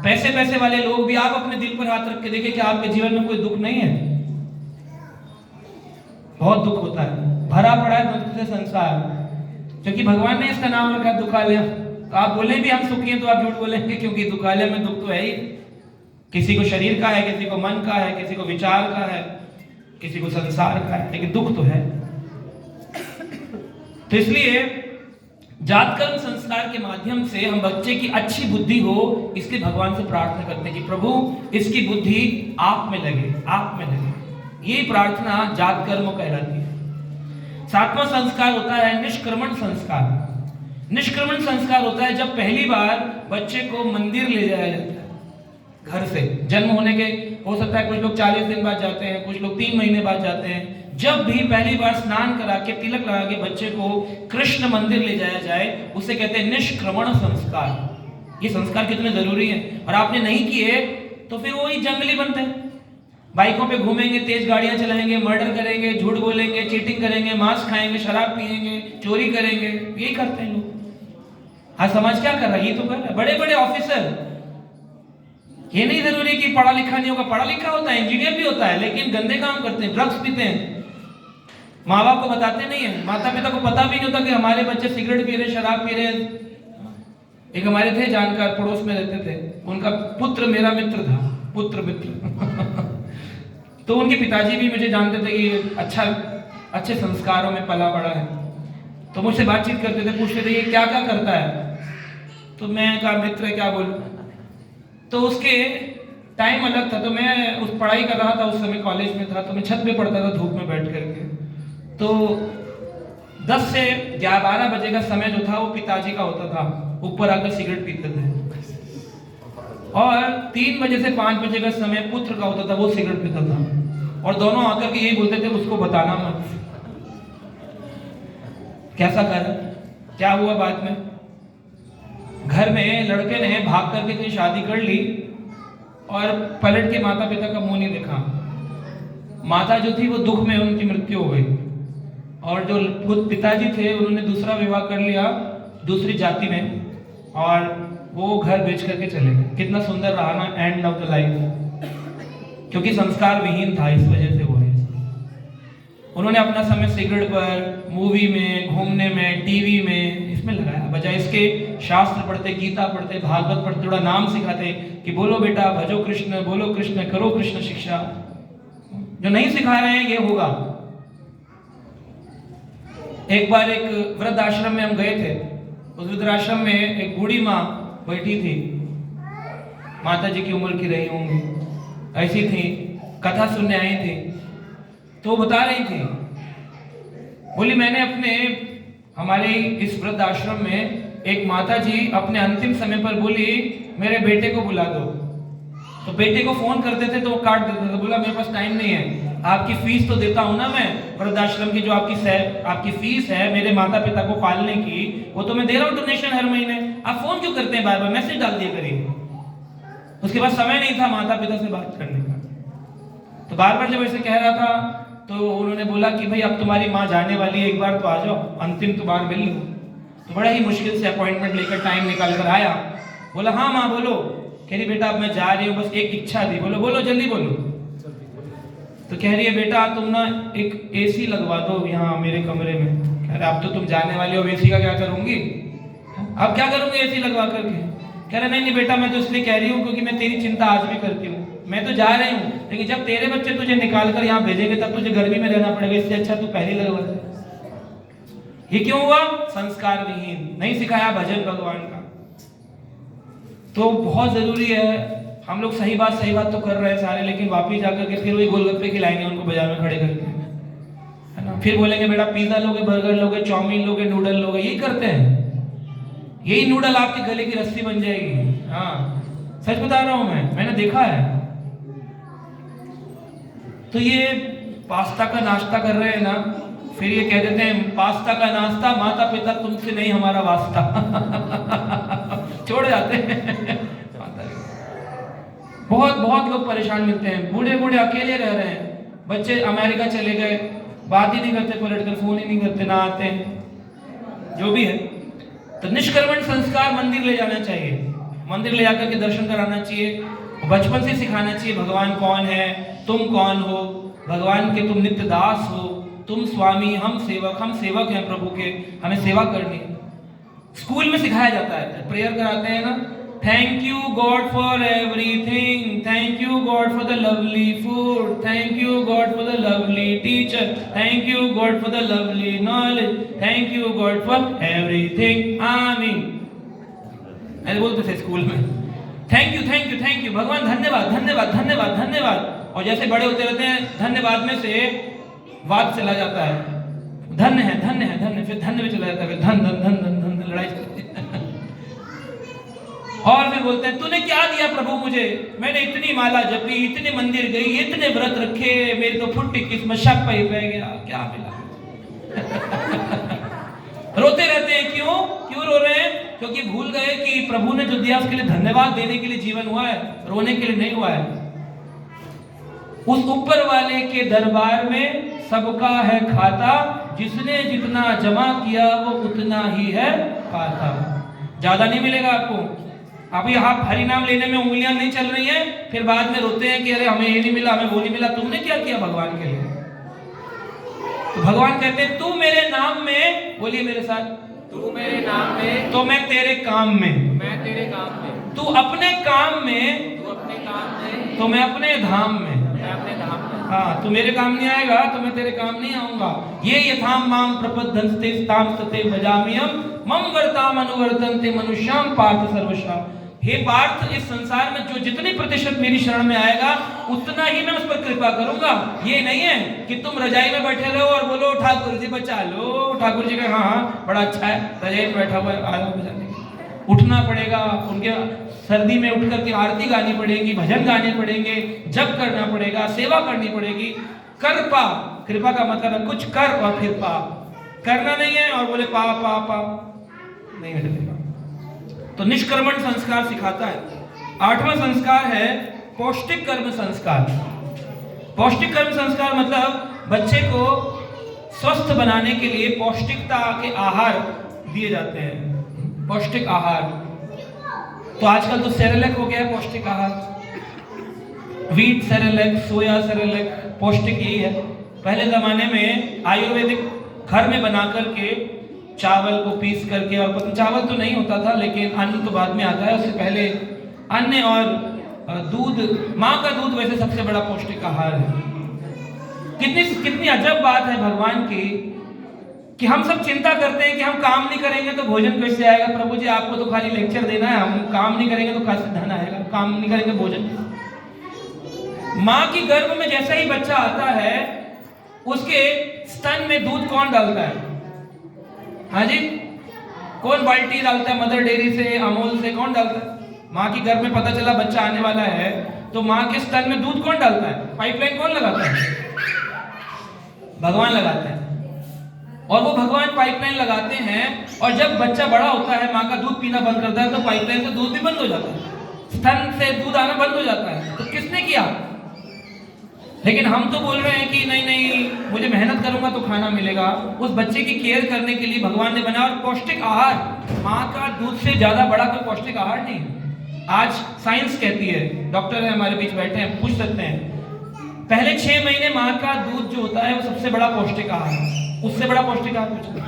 Speaker 1: पैसे वाले लोग भी, आप अपने दिल पर हाथ रख के देखिए कि आपके जीवन में कोई दुख नहीं है? बहुत दुख होता है, भरा पड़ा है दुख से संसार, क्योंकि भगवान ने इसका नाम रखा दुखालय। तो आप बोले भी हम सुखी हैं तो आप झूठ बोलेंगे, क्योंकि दुखालय में दुख तो है ही। किसी को शरीर का है, किसी को मन का है, किसी को विचार का है, किसी को संसार का है, लेकिन दुख तो है। तो इसलिए जात कर्म संस्कार के माध्यम से हम बच्चे की अच्छी बुद्धि हो, इसलिए भगवान से प्रार्थना करते हैं कि प्रभु इसकी बुद्धि आप में लगे, आप में लगे। ये प्रार्थना जात कर्म कहलाती है। 7वां संस्कार होता है निष्क्रमण संस्कार। निष्क्रमण संस्कार होता है जब पहली बार बच्चे को मंदिर ले जाया जाता है। घर से जन्म होने के हो सकता है कुछ लोग 40 दिन बाद जाते हैं, कुछ लोग 3 महीने बाद जाते हैं। जब भी पहली बार स्नान करा के तिलक लगा के बच्चे को कृष्ण मंदिर ले जाया जाए, उसे कहते हैं निष्क्रमण संस्कार। ये संस्कार कितने जरूरी हैं, और आपने नहीं किए तो फिर वही जंगली बनते हैं। बाइकों पे घूमेंगे, तेज गाड़ियां चलाएंगे, मर्डर करेंगे, झूठ बोलेंगे, चीटिंग करेंगे, मांस खाएंगे, शराब पिएंगे, चोरी करेंगे, यही करते हैं लोग। आज समाज क्या कर रहा है? ये तो कर रहा है। बड़े बड़े ऑफिसर, ये नहीं जरूरी कि पढ़ा लिखा नहीं होगा, पढ़ा लिखा होता है, इंजीनियर भी होता है, लेकिन गंदे काम करते हैं, ड्रग्स पीते हैं, माँ बाप को बताते नहीं है, माता पिता को पता भी नहीं होता कि हमारे बच्चे सिगरेट पी रहे, शराब पी रहे। एक हमारे थे जानकार, पड़ोस में रहते थे, उनका पुत्र मेरा मित्र था, पुत्र मित्र तो उनके पिताजी भी मुझे जानते थे कि अच्छे संस्कारों में पला बड़ा है, तो मुझसे बातचीत करते थे, पूछते थे ये क्या क्या करता है, तो मैं कहा मित्र है, क्या बोलूं। तो उसके टाइम अलग था, तो मैं उस पढ़ाई कर रहा था, उस समय कॉलेज में था, तो मैं छत पे पढ़ता था धूप में बैठ करके। तो 10 से 12 बजे का समय जो था वो पिताजी का होता था, ऊपर आकर सिगरेट पीते थे, और 3 बजे से 5 बजे का समय पुत्र का होता था, वो सिगरेट पीता था, और दोनों आकर के यही बोलते थे उसको बताना मत। कैसा कर, क्या हुआ बाद में? घर में लड़के ने भाग करके कोई शादी कर ली और पलट के माता पिता का मुंह नहीं देखा। माता जो थी वो दुख में उनकी मृत्यु हो गई, और जो खुद पिताजी थे उन्होंने दूसरा विवाह कर लिया दूसरी जाति में, और वो घर बेच करके चले गए। कितना सुंदर रहा ना एंड ऑफ द लाइफ, क्योंकि संस्कार विहीन था, इस वजह से हुआ है। उन्होंने अपना समय सिगरेट पर, मूवी में, घूमने में, टीवी में, इसमें लगाया, बजाय इसके शास्त्र पढ़ते, गीता पढ़ते, भागवत पढ़ते, थोड़ा नाम सिखाते कि बोलो बेटा भजो कृष्ण, बोलो कृष्ण, करो कृष्ण शिक्षा। जो नहीं सिखा रहे हैं ये होगा। एक बार एक वृद्ध आश्रम में हम गए थे, उस वृद्ध आश्रम में एक बूढ़ी माँ बैठी थी, माता जी की उम्र की रही होंगी, ऐसी थी, कथा सुनने आई थी। तो बता रही थी, बोली मैंने हमारे इस वृद्ध आश्रम में एक माता जी अपने अंतिम समय पर बोली मेरे बेटे को बुला दो, तो बेटे को फोन करते थे तो वो काट देता था, बोला मेरे पास टाइम नहीं है, आपकी फीस तो देता हूं ना मैं, वृद्धाश्रम की जो आपकी फीस है मेरे माता पिता को पालने की, वो तो मैं दे रहा हूं डोनेशन हर महीने, आप फोन क्यों करते हैं बार बार, मैसेज डाल दिया करिए। उसके बाद समय नहीं था माता पिता से बात करने का, तो बार बार जब ऐसे कह रहा था तो उन्होंने बोला कि भाई अब तुम्हारी माँ जाने वाली है, एक बार तो आ जाओ, अंतिम तो बार मिल लो। तो बड़ा ही मुश्किल से अपॉइंटमेंट लेकर टाइम निकाल कर आया। बोला हाँ माँ बोलो। कह रही बेटा अब मैं जा रही हूँ, बस एक इच्छा थी। बोलो बोलो जल्दी बोलो। तो कह रही है बेटा तुम ना एक एसी लगवा दो यहाँ मेरे कमरे में। कह रहे अब तो तुम जाने वाली हो, एसी का क्या करूंगी, अब क्या करूंगी एसी लगवा करके। कह रहे नहीं नहीं बेटा मैं तो इसलिए कह रही हूँ क्योंकि मैं तेरी चिंता आज भी करती हूँ, मैं तो जा रही हूँ लेकिन जब तेरे बच्चे तुझे निकाल कर यहाँ भेजेंगे तब तुझे गर्मी में रहना पड़ेगा, इससे अच्छा तू पहले लगवा दे। ये क्यों हुआ? संस्कार विहीन, नहीं सिखाया भजन भगवान का। तो बहुत जरूरी है, हम लोग सही बात तो कर रहे हैं सारे, लेकिन वापिस जाकर के फिर वही गोलगप्पे खिलाएंगे उनको बाजार में खड़े करके, है ना। फिर बोलेंगे बेटा पिज्जा लोगे, बर्गर लोगे, चाउमीन लोगे, नूडल लोगे, यही करते हैं। यही नूडल आपके गले की रस्सी बन जाएगी। हाँ सच बता रहा हूं मैंने देखा है। तो ये पास्ता का नाश्ता कर रहे हैं ना, फिर ये कह देते हैं पास्ता का नाश्ता, माता पिता तुमसे नहीं हमारा वास्ता छोड़ जाते हैं। बहुत लोग परेशान मिलते हैं, बूढ़े अकेले रह रहे हैं, बच्चे अमेरिका चले गए, बात ही नहीं करते, पलटकर फोन ही नहीं करते, ना आते हैं, जो भी है। तो निष्कर्मण संस्कार मंदिर ले जाना चाहिए, मंदिर ले जाकर के दर्शन कराना चाहिए, बचपन से सिखाना चाहिए भगवान कौन है, तुम कौन हो, भगवान के तुम नित्य दास हो, तुम स्वामी, हम सेवक हैं प्रभु के, हमें सेवा करनी है। स्कूल में सिखाया जाता है, प्रेयर कराते हैं ना, thank you God for everything, thank you God for the lovely food, thank you God for the lovely teacher, thank you God for the lovely knowledge, thank you God for everything, आमीन। ऐसे बोलते थे school में, thank you भगवान, धन्यवाद धन्यवाद धन्यवाद धन्यवाद। और जैसे बड़े होते रहते हैं धन्यवाद में से वाद चला जाता है, धन्य है धन्य है धन्य, फिर धन्य में चला जाता है, धन धन धन धन धन, लड़ाई चलती है। और फिर बोलते हैं तूने क्या दिया प्रभु मुझे, मैंने इतनी माला जपी, इतने मंदिर गई, इतने व्रत रखे, मेरी तो फुट्टी किस्मत शक पे ही रह गया, क्या मिला। रोते रहते हैं, क्यों रो रहे हैं? क्योंकि भूल गए कि प्रभु ने जो दिया उसके लिए धन्यवाद देने के लिए जीवन हुआ है, रोने के लिए नहीं हुआ है। उस ऊपर वाले के दरबार में सबका है खाता, जिसने जितना जमा किया वो उतना ही है पाता। ज्यादा नहीं मिलेगा आपको। आप यहाँ हरि नाम लेने में उंगलियां नहीं चल रही हैं, फिर बाद में रोते हैं कि अरे हमें ये नहीं मिला, हमें वो नहीं मिला। तुमने क्या किया भगवान के लिए? तो भगवान कहते हैं तू मेरे नाम में, बोलिए मेरे साथ,
Speaker 3: तू मेरे नाम में,
Speaker 1: तो मैं तेरे काम में,
Speaker 3: मैं तेरे काम में,
Speaker 1: तू अपने काम में,
Speaker 3: तू अपने काम में,
Speaker 1: तो मैं अपने धाम में।
Speaker 3: मैं अपने धाम में।
Speaker 1: हाँ, तू मेरे काम नहीं आएगा तो मैं तेरे काम नहीं आऊंगा। ये यथाम माम प्रपद्यन्ते ताम तते भजाम्यहम् मम वर्ताम अनुवर्तन्ते मनुष्याम पार्थ सर्वशः। हे पार्थ, इस संसार में जो जितनी प्रतिशत मेरी शरण में आएगा उतना ही मैं उस पर कृपा करूंगा। ये नहीं है कि तुम रजाई में बैठे रहो और बोलो ठाकुर जी बचा लो। ठाकुर जी का हाँ बड़ा अच्छा है, रजाई में बैठा हुआ है, आ जाओ बचाने। उठना पड़ेगा, उनके सर्दी में उठ करके आरती गानी पड़ेगी, भजन गाने पड़ेंगे, जप करना पड़ेगा, सेवा करनी पड़ेगी। कृपा, कृपा का मतलब है कुछ कर और फिर पा। करना नहीं है और बोले पा पा पा, नहीं मिलेगा। तो निष्कर्मण संस्कार सिखाता है। 8वां संस्कार है पौष्टिक कर्म संस्कार। पौष्टिक कर्म संस्कार मतलब बच्चे को स्वस्थ बनाने के लिए पौष्टिकता के आहार दिए जाते हैं। पौष्टिक आहार, तो आजकल तो सेरेलैक हो गया है पौष्टिक आहार, व्हीट सेरेलैक, सोया सेरेलैक, पौष्टिक यही है। पहले जमाने में आयुर्वेदिक घर में बना करके चावल को पीस करके, और चावल तो नहीं होता था लेकिन अन्न तो बाद में आता है, उससे पहले अन्न और दूध, माँ का दूध वैसे सबसे बड़ा पौष्टिक आहार है। कितनी अजब बात है भगवान की कि हम सब चिंता करते हैं कि हम काम नहीं करेंगे तो भोजन कैसे आएगा। प्रभु जी आपको तो खाली लेक्चर देना है, हम काम नहीं करेंगे तो कैसे धन आएगा, काम नहीं करेंगे भोजन। माँ की गर्भ में जैसा ही बच्चा आता है उसके स्तन में दूध कौन डालता है? हाँ जी, कौन बाल्टी डालता है? मदर डेयरी से, अमूल से, कौन डालता है? माँ की गर्भ में पता चला बच्चा आने वाला है तो माँ के स्तन में दूध कौन डालता है? पाइपलाइन कौन लगाता है? भगवान लगाते हैं। और वो भगवान पाइपलाइन लगाते हैं, और जब बच्चा बड़ा होता है माँ का दूध पीना बंद करता है तो पाइपलाइन से दूध भी बंद हो जाता है, स्तन से दूध आना बंद हो जाता है। तो किसने किया? लेकिन हम तो बोल रहे हैं कि नहीं नहीं, मुझे मेहनत करूंगा तो खाना मिलेगा। उस बच्चे की केयर करने के लिए भगवान ने बनाया। और पौष्टिक आहार, माँ का दूध से ज्यादा बड़ा कोई पौष्टिक आहार नहीं। आज साइंस कहती है, डॉक्टर है हमारे बीच बैठे हैं, पूछ सकते हैं, पहले 6 महीने माँ का दूध जो होता है वो सबसे बड़ा पौष्टिक आहार है, उससे बड़ा पौष्टिक आहार कुछ नहीं।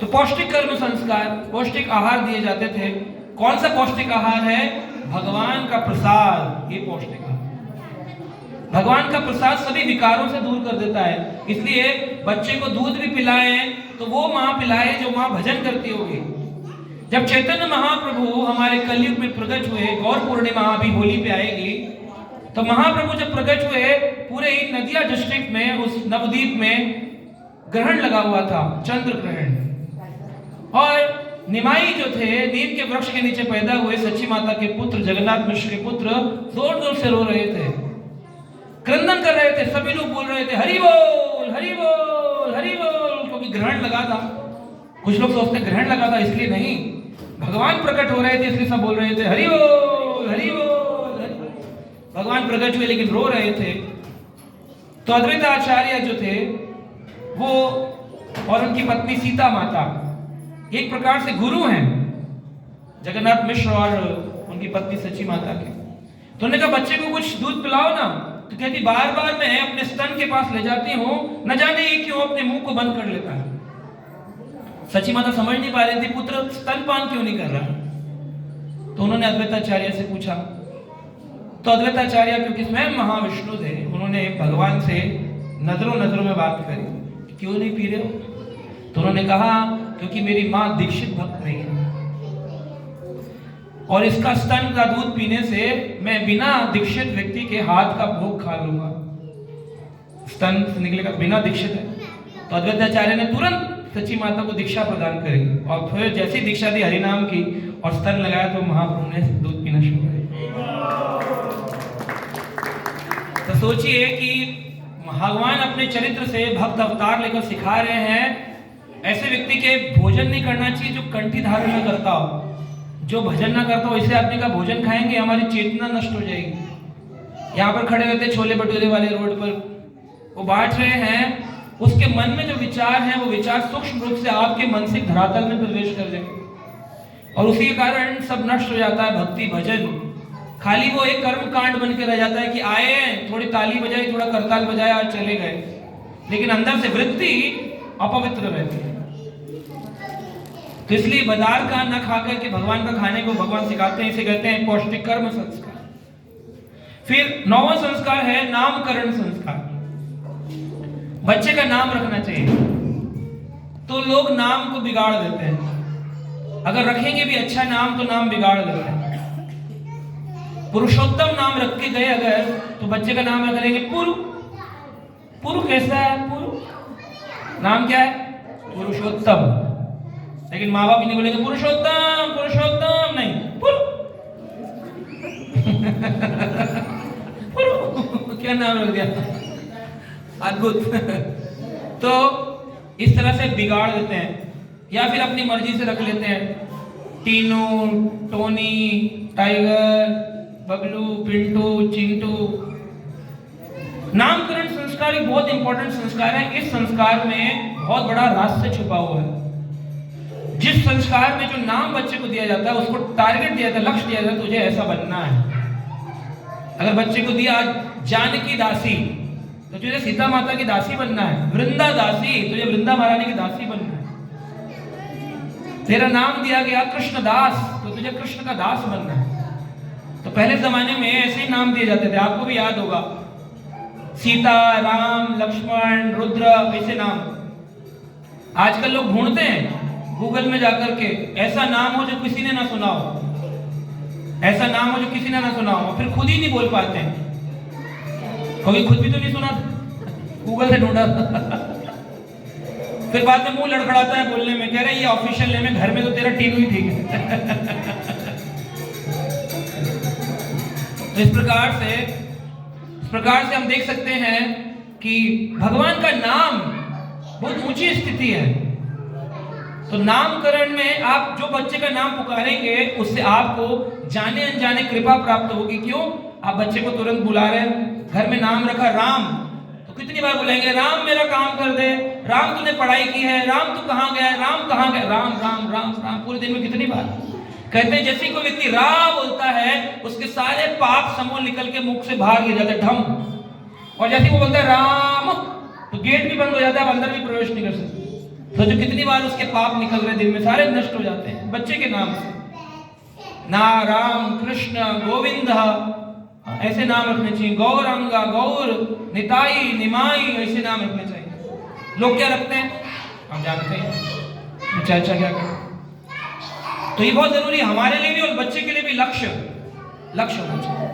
Speaker 1: तो पौष्टिक कर्म संस्कार, पौष्टिक आहार दिए जाते थे। कौन सा पौष्टिक आहार है? भगवान का प्रसाद, ये पौष्टिक आहार। भगवान का प्रसाद सभी विकारों से दूर कर देता है। इसलिए बच्चे को दूध भी पिलाएं तो वो माँ पिलाए जो माँ भजन करती होगी। जब चैतन्य महाप्रभु हमारे कलयुग में प्रकट हुए, गौर पूर्णिमा अभी होली पे आएगी, तो महाप्रभु जब प्रकट हुए, पूरे नदिया डिस्ट्रिक्ट में, उस नवद्वीप में ग्रहण लगा हुआ था, चंद्र ग्रहण। और निमाई जो थे, नीम के वृक्ष के नीचे पैदा हुए सच्ची माता के पुत्र, जगन्नाथ मिश्र के पुत्र, जोर जोर से रो रहे थे, क्रंदन कर रहे थे। सभी लोग बोल रहे थे हरि बोल हरि बोल हरि बोल, क्योंकि ग्रहण लगा था। कुछ लोग सोचते ग्रहण लगा था इसलिए नहीं, भगवान प्रकट हो रहे थे इसलिए सब बोल रहे थे हरि बोल हरि बोल। भगवान प्रकट हुए लेकिन रो रहे थे। तो अद्वैत आचार्य जो थे वो और उनकी पत्नी सीता माता एक प्रकार से गुरु हैं जगन्नाथ मिश्र और उनकी पत्नी सच्ची माता के। तो उन्होंने कहा बच्चे को कुछ दूध पिलाओ ना। तो कहती बार बार मैं अपने स्तन के पास ले जाती हूँ, न जाने ये क्यों अपने मुंह को बंद कर लेता है। सच्ची माता समझ नहीं पा रही थी पुत्र स्तनपान क्यों नहीं कर रहा। तो उन्होंने अद्वैताचार्य से पूछा। तो अद्वैताचार्य क्योंकि स्वयं महाविष्णु थे, उन्होंने भगवान से नजरों नजरों में बात करी, क्यों नहीं पी रहे हो? तो उन्होंने कहा क्योंकि मेरी माँ दीक्षित भक्त नहीं है और इसका स्तन का दूध पीने से मैं बिना दीक्षित व्यक्ति के हाथ का भोग खा लूंगा। स्तन से निकलेगा, बिना दीक्षित है। तो अद्वैताचार्य ने तुरंत सच्ची माता को दीक्षा प्रदान करी और फिर जैसी दीक्षा दी हरिनाम की और स्तन लगाया तो महाप्रभु ने दूध पीना शुरू किया। तो सोचिए कि भगवान अपने चरित्र से भक्त अवतार लेकर सिखा रहे हैं ऐसे व्यक्ति के भोजन नहीं करना चाहिए जो कंठी धारण न करता हो, जो भजन ना करता हो। ऐसे आदमी का भोजन खाएंगे हमारी चेतना नष्ट हो जाएगी। यहाँ पर खड़े रहते छोले भटूरे वाले रोड पर, वो बांट रहे हैं, उसके मन में जो विचार हैं वो विचार सूक्ष्म रूप से आपके मानसिक धरातल में प्रवेश कर जाएंगे और उसी के कारण सब नष्ट हो जाता है। भक्ति भजन खाली वो एक कर्म कांड बन के रह जाता है कि आए, थोड़ी ताली बजाई, थोड़ा करताल बजाया और चले गए, लेकिन अंदर से वृत्ति अपवित्र रहती है। तो इसलिए बाजार का न खा करके भगवान का खाने को भगवान सिखाते हैं, इसे कहते हैं पौष्टिक कर्म संस्कार। फिर 9वां संस्कार है नामकरण संस्कार। बच्चे का नाम रखना चाहिए, तो लोग नाम को बिगाड़ देते हैं। अगर रखेंगे भी अच्छा नाम तो नाम बिगाड़ देते हैं। पुरुषोत्तम नाम रख के गए अगर, तो बच्चे का नाम रख लेंगे पुरु। पुरु कैसा है? पुरु नाम क्या है? पुरुषोत्तम। लेकिन माँ बाप नहीं बोलेंगे पुरुषोत्तम पुरुषोत्तम, नहीं पुरु। पुरु क्या नाम रख दिया, अद्भुत। तो इस तरह से बिगाड़ देते हैं, या फिर अपनी मर्जी से रख लेते हैं, टीनू, टोनी, टाइगर, बबलू, पिंटू, चिंटू। नामकरण संस्कार एक बहुत इंपॉर्टेंट संस्कार है। इस संस्कार में बहुत बड़ा रहस्य छुपा हुआ है। जिस संस्कार में जो नाम बच्चे को दिया जाता है, उसको टारगेट दिया जाता है, लक्ष्य दिया जाता है, तुझे ऐसा बनना है। अगर बच्चे को दिया जानकी दासी, तो तुझे सीता माता की दासी बनना है। वृंदा दासी, तुझे वृंदा महारानी की दासी बनना है। तेरा नाम दिया गया कृष्ण दास, तो तुझे कृष्ण का दास बनना है। तो पहले जमाने में ऐसे ही नाम दिए जाते थे, आपको भी याद होगा, सीता, राम, लक्ष्मण, रुद्र, ऐसे नाम। आजकल लोग ढूंढते हैं गूगल में जाकर के, ऐसा नाम हो जो किसी ने ना सुना हो, ऐसा नाम हो जो किसी ने ना सुना हो, फिर खुद ही नहीं बोल पाते हैं। कभी खुद भी तो नहीं सुना, गूगल से ढूंढा। फिर बाद में मुंह लड़खड़ाता है बोलने में, कह रहे ये ऑफिशियल नेम है, घर में तो तेरा टीनू ही ठीक है। तो इस प्रकार से हम देख सकते हैं कि भगवान का नाम बहुत ऊंची स्थिति है। तो नामकरण में आप जो बच्चे का नाम पुकारेंगे, उससे आपको जाने अनजाने कृपा प्राप्त होगी। क्यों? आप बच्चे को तुरंत बुला रहे हैं, घर में नाम रखा राम, तो कितनी बार बुलाएंगे, राम मेरा काम कर दे, राम तूने पढ़ाई की है, राम तू कहाँ गया है, राम कहाँ गया, राम राम राम राम, पूरे दिन में कितनी बार। कहते हैं जैसे कोई व्यक्ति रा बोलता है, उसके सारे पाप समूह निकल के मुख से बाहर गिर जाते ढम, और जैसे वो बोलता है राम, तो गेट भी बंद हो जाता है, आप अंदर भी प्रवेश नहीं कर सकते। तो जो कितनी बार उसके पाप निकल रहे दिन में, सारे नष्ट हो जाते हैं बच्चे के नाम से। ना राम, कृष्ण, गोविंद, ऐसे नाम रखने चाहिए। गौरंगा, गौर, निताई, निमाई, ऐसे नाम रखने चाहिए। लोग क्या रखते हैं हम जानते हैं, चर्चा क्या करें। तो ये बहुत जरूरी है हमारे लिए भी और बच्चे के लिए भी। लक्ष्य होना चाहिए।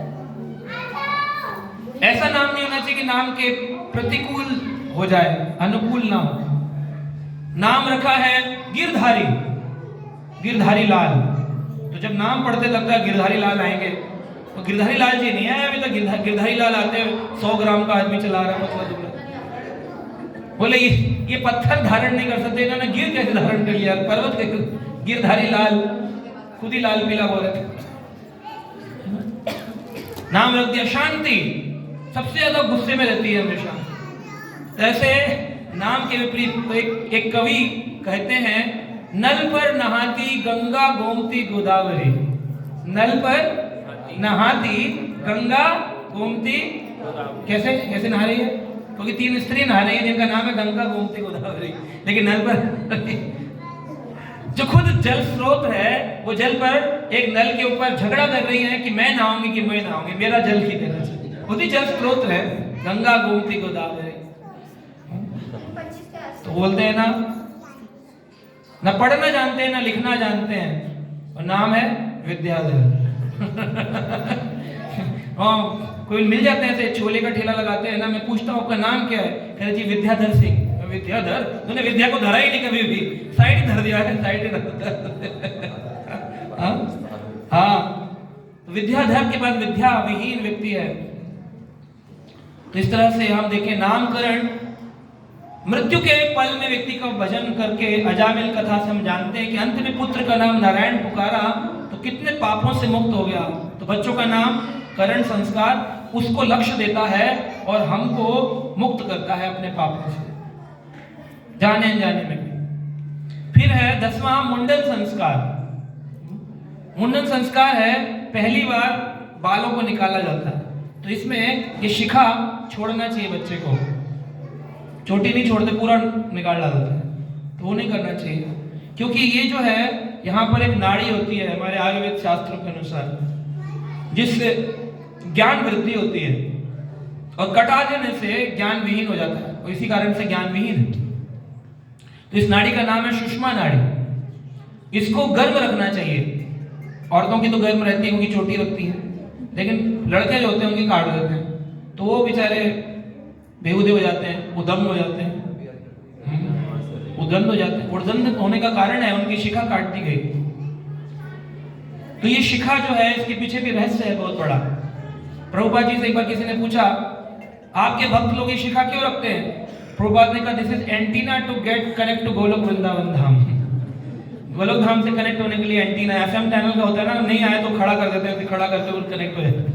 Speaker 1: ऐसा नाम नहीं होना चाहिए कि नाम के प्रतिकूल हो जाए, अनुकूल ना हो। नाम रखा है गिरधारी लाल, तो जब नाम पढ़ते लगता है गिरधारी लाल आएंगे, तो गिरधारी लाल जी नहीं आए अभी तक। गिरधारी लाल आते 100 ग्राम का आदमी चला रहा है, बोले ये पत्थर धारण नहीं कर सकते, इन्होंने गिर कैसे धारण कर लिया, पर्वत कैसे। गिरधारी लाल खुद ही लाल पीला बोल रहे थे। नाम रख दिया शांति, सबसे ज्यादा गुस्से में रहती है हमेशा। ऐसे नाम के विपरीत तो एक कवि कहते हैं, नल पर नहाती गंगा गोमती गोदावरी। नल पर नहाती गंगा गोमती, कैसे नहा रही है? क्योंकि 3 स्त्री नहा रही है जिनका नाम है गंगा गोमती गोदावरी, लेकिन नल पर जो खुद जल स्रोत है, वो जल पर एक नल के ऊपर झगड़ा कर रही है कि मैं नहाऊंगी कि मैं नहाऊंगी, मेरा जल ही देना चाहिए। खुद ही जल स्रोत है गंगा गोमती गोदावरी। तो बोलते हैं ना पढ़ना जानते हैं ना लिखना जानते हैं, और नाम है विद्याधर। कोई मिल जाते हैं ऐसे छोले का ठेला लगाते हैं ना, मैं पूछता हूँ आपका नाम क्या है, कहते जी विद्याधर सिंह। विद्याधर, तूने विद्या को धरा ही नहीं कभी भी, साइड ही धर दिया है, साइड ही हाँ, विद्याधर के बाद विद्या विहीन व्यक्ति है। तो इस तरह से हम देखें नामकरण मृत्यु के पल में व्यक्ति का भजन करके अजामिल कथा से हम जानते हैं कि अंत में पुत्र का नाम नारायण पुकारा तो कितने पापों से मुक्त हो गया। तो बच्चों का नाम करण संस्कार उसको लक्ष्य देता है और हमको मुक्त करता है अपने पापों से, जाने अनजाने में भी। फिर है 10वां मुंडन संस्कार। मुंडन संस्कार है पहली बार बालों को निकाला जाता है, तो इसमें ये शिखा छोड़ना चाहिए बच्चे को, छोटी नहीं छोड़ते, पूरा निकाल डालते हैं, तो वो नहीं करना चाहिए। क्योंकि ये जो है यहाँ पर एक नाड़ी होती है हमारे आयुर्वेद शास्त्रों के अनुसार, जिससे ज्ञान वृद्धि होती है, और कटा देने से ज्ञान विहीन हो जाता है, और इसी कारण से ज्ञान विहीन है। तो इस नाड़ी का नाम है सुषमा नाड़ी। इसको गर्म रखना चाहिए। औरतों की तो गर्म रहती है क्योंकि चोटी रखती है, लेकिन लड़के जो होते हैं उनकी काट देते हैं, तो वो बेचारे बेहुदे हो जाते हैं, उदंड हो जाते हैं, उदंड हो जाते हैं। उदंड होने का कारण है उनकी शिखा काट दी गई। तो ये शिखा जो है इसके पीछे भी रहस्य है बहुत बड़ा। प्रभुपाद जी से एक बार किसी ने पूछा, आपके भक्त लोग ये शिखा क्यों रखते हैं? प्रभुपाद ने कहा, this is antenna to get connect to Golok Vrindavan Dham. Golok Dham से कनेक्ट होने के लिए एंटीना, एफएम चैनल का होता है ना, नहीं आए तो खड़ा कर देते हैं, खड़ा करते हुए कनेक्ट हो जाते हैं।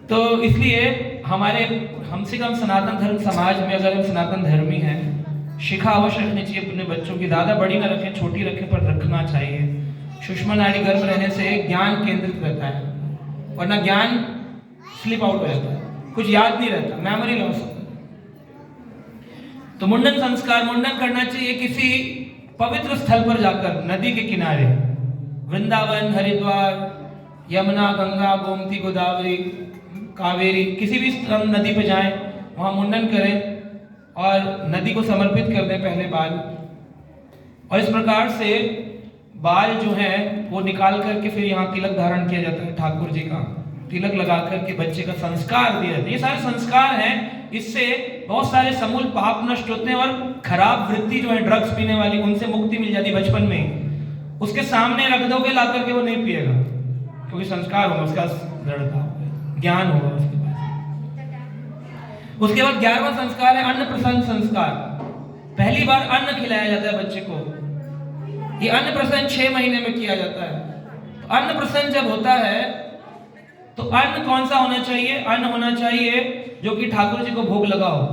Speaker 1: तो इसलिए हम सनातन धर्म समाज में अगर हम सनातन धर्मी हैं, शिखा अवश्य रखनी चाहिए अपने बच्चों की। ज्यादा बड़ी ना रखें, छोटी रखें, पर रखना चाहिए। सुषमा नाड़ी गर्म रहने से ज्ञान केंद्रित रहता है, वरना ज्ञान स्लिप आउट हो जाता है, कुछ याद नहीं रहता, मेमोरी लॉस होता है। तो मुंडन संस्कार, मुंडन करना चाहिए किसी पवित्र स्थल पर जाकर, नदी के किनारे, वृंदावन, हरिद्वार, यमुना, गंगा, गोमती, गोदावरी, कावेरी, किसी भी नदी पे जाएं, वहां मुंडन करें और नदी को समर्पित कर दें पहले बाल। और इस प्रकार से बाल जो है वो निकाल करके फिर यहाँ तिलक धारण किया जाता है, ठाकुर जी का तिलक लगा करके बच्चे का संस्कार दिया जाता है। ये सारे संस्कार हैं, इससे बहुत सारे समूल पाप नष्ट होते हैं, और खराब वृत्ति जो है ड्रग्स पीने वाली, उनसे मुक्ति मिल जाती है बचपन में। उसके सामने रख दोगे ला करके, वो नहीं पिएगा, क्योंकि संस्कार होगा उसका, दृढ़ता, ज्ञान होगा उसके पास। उसके बाद 11वां संस्कार है अन्न प्रसन संस्कार। पहली बार अन्न खिलाया जाता है बच्चे को। ये अन्न प्रसन 6 महीने में किया जाता है। तो अन्न प्रसन जब होता है तो अन्न कौन सा होना चाहिए? अन्न होना चाहिए जो कि ठाकुर जी को भोग लगा हो,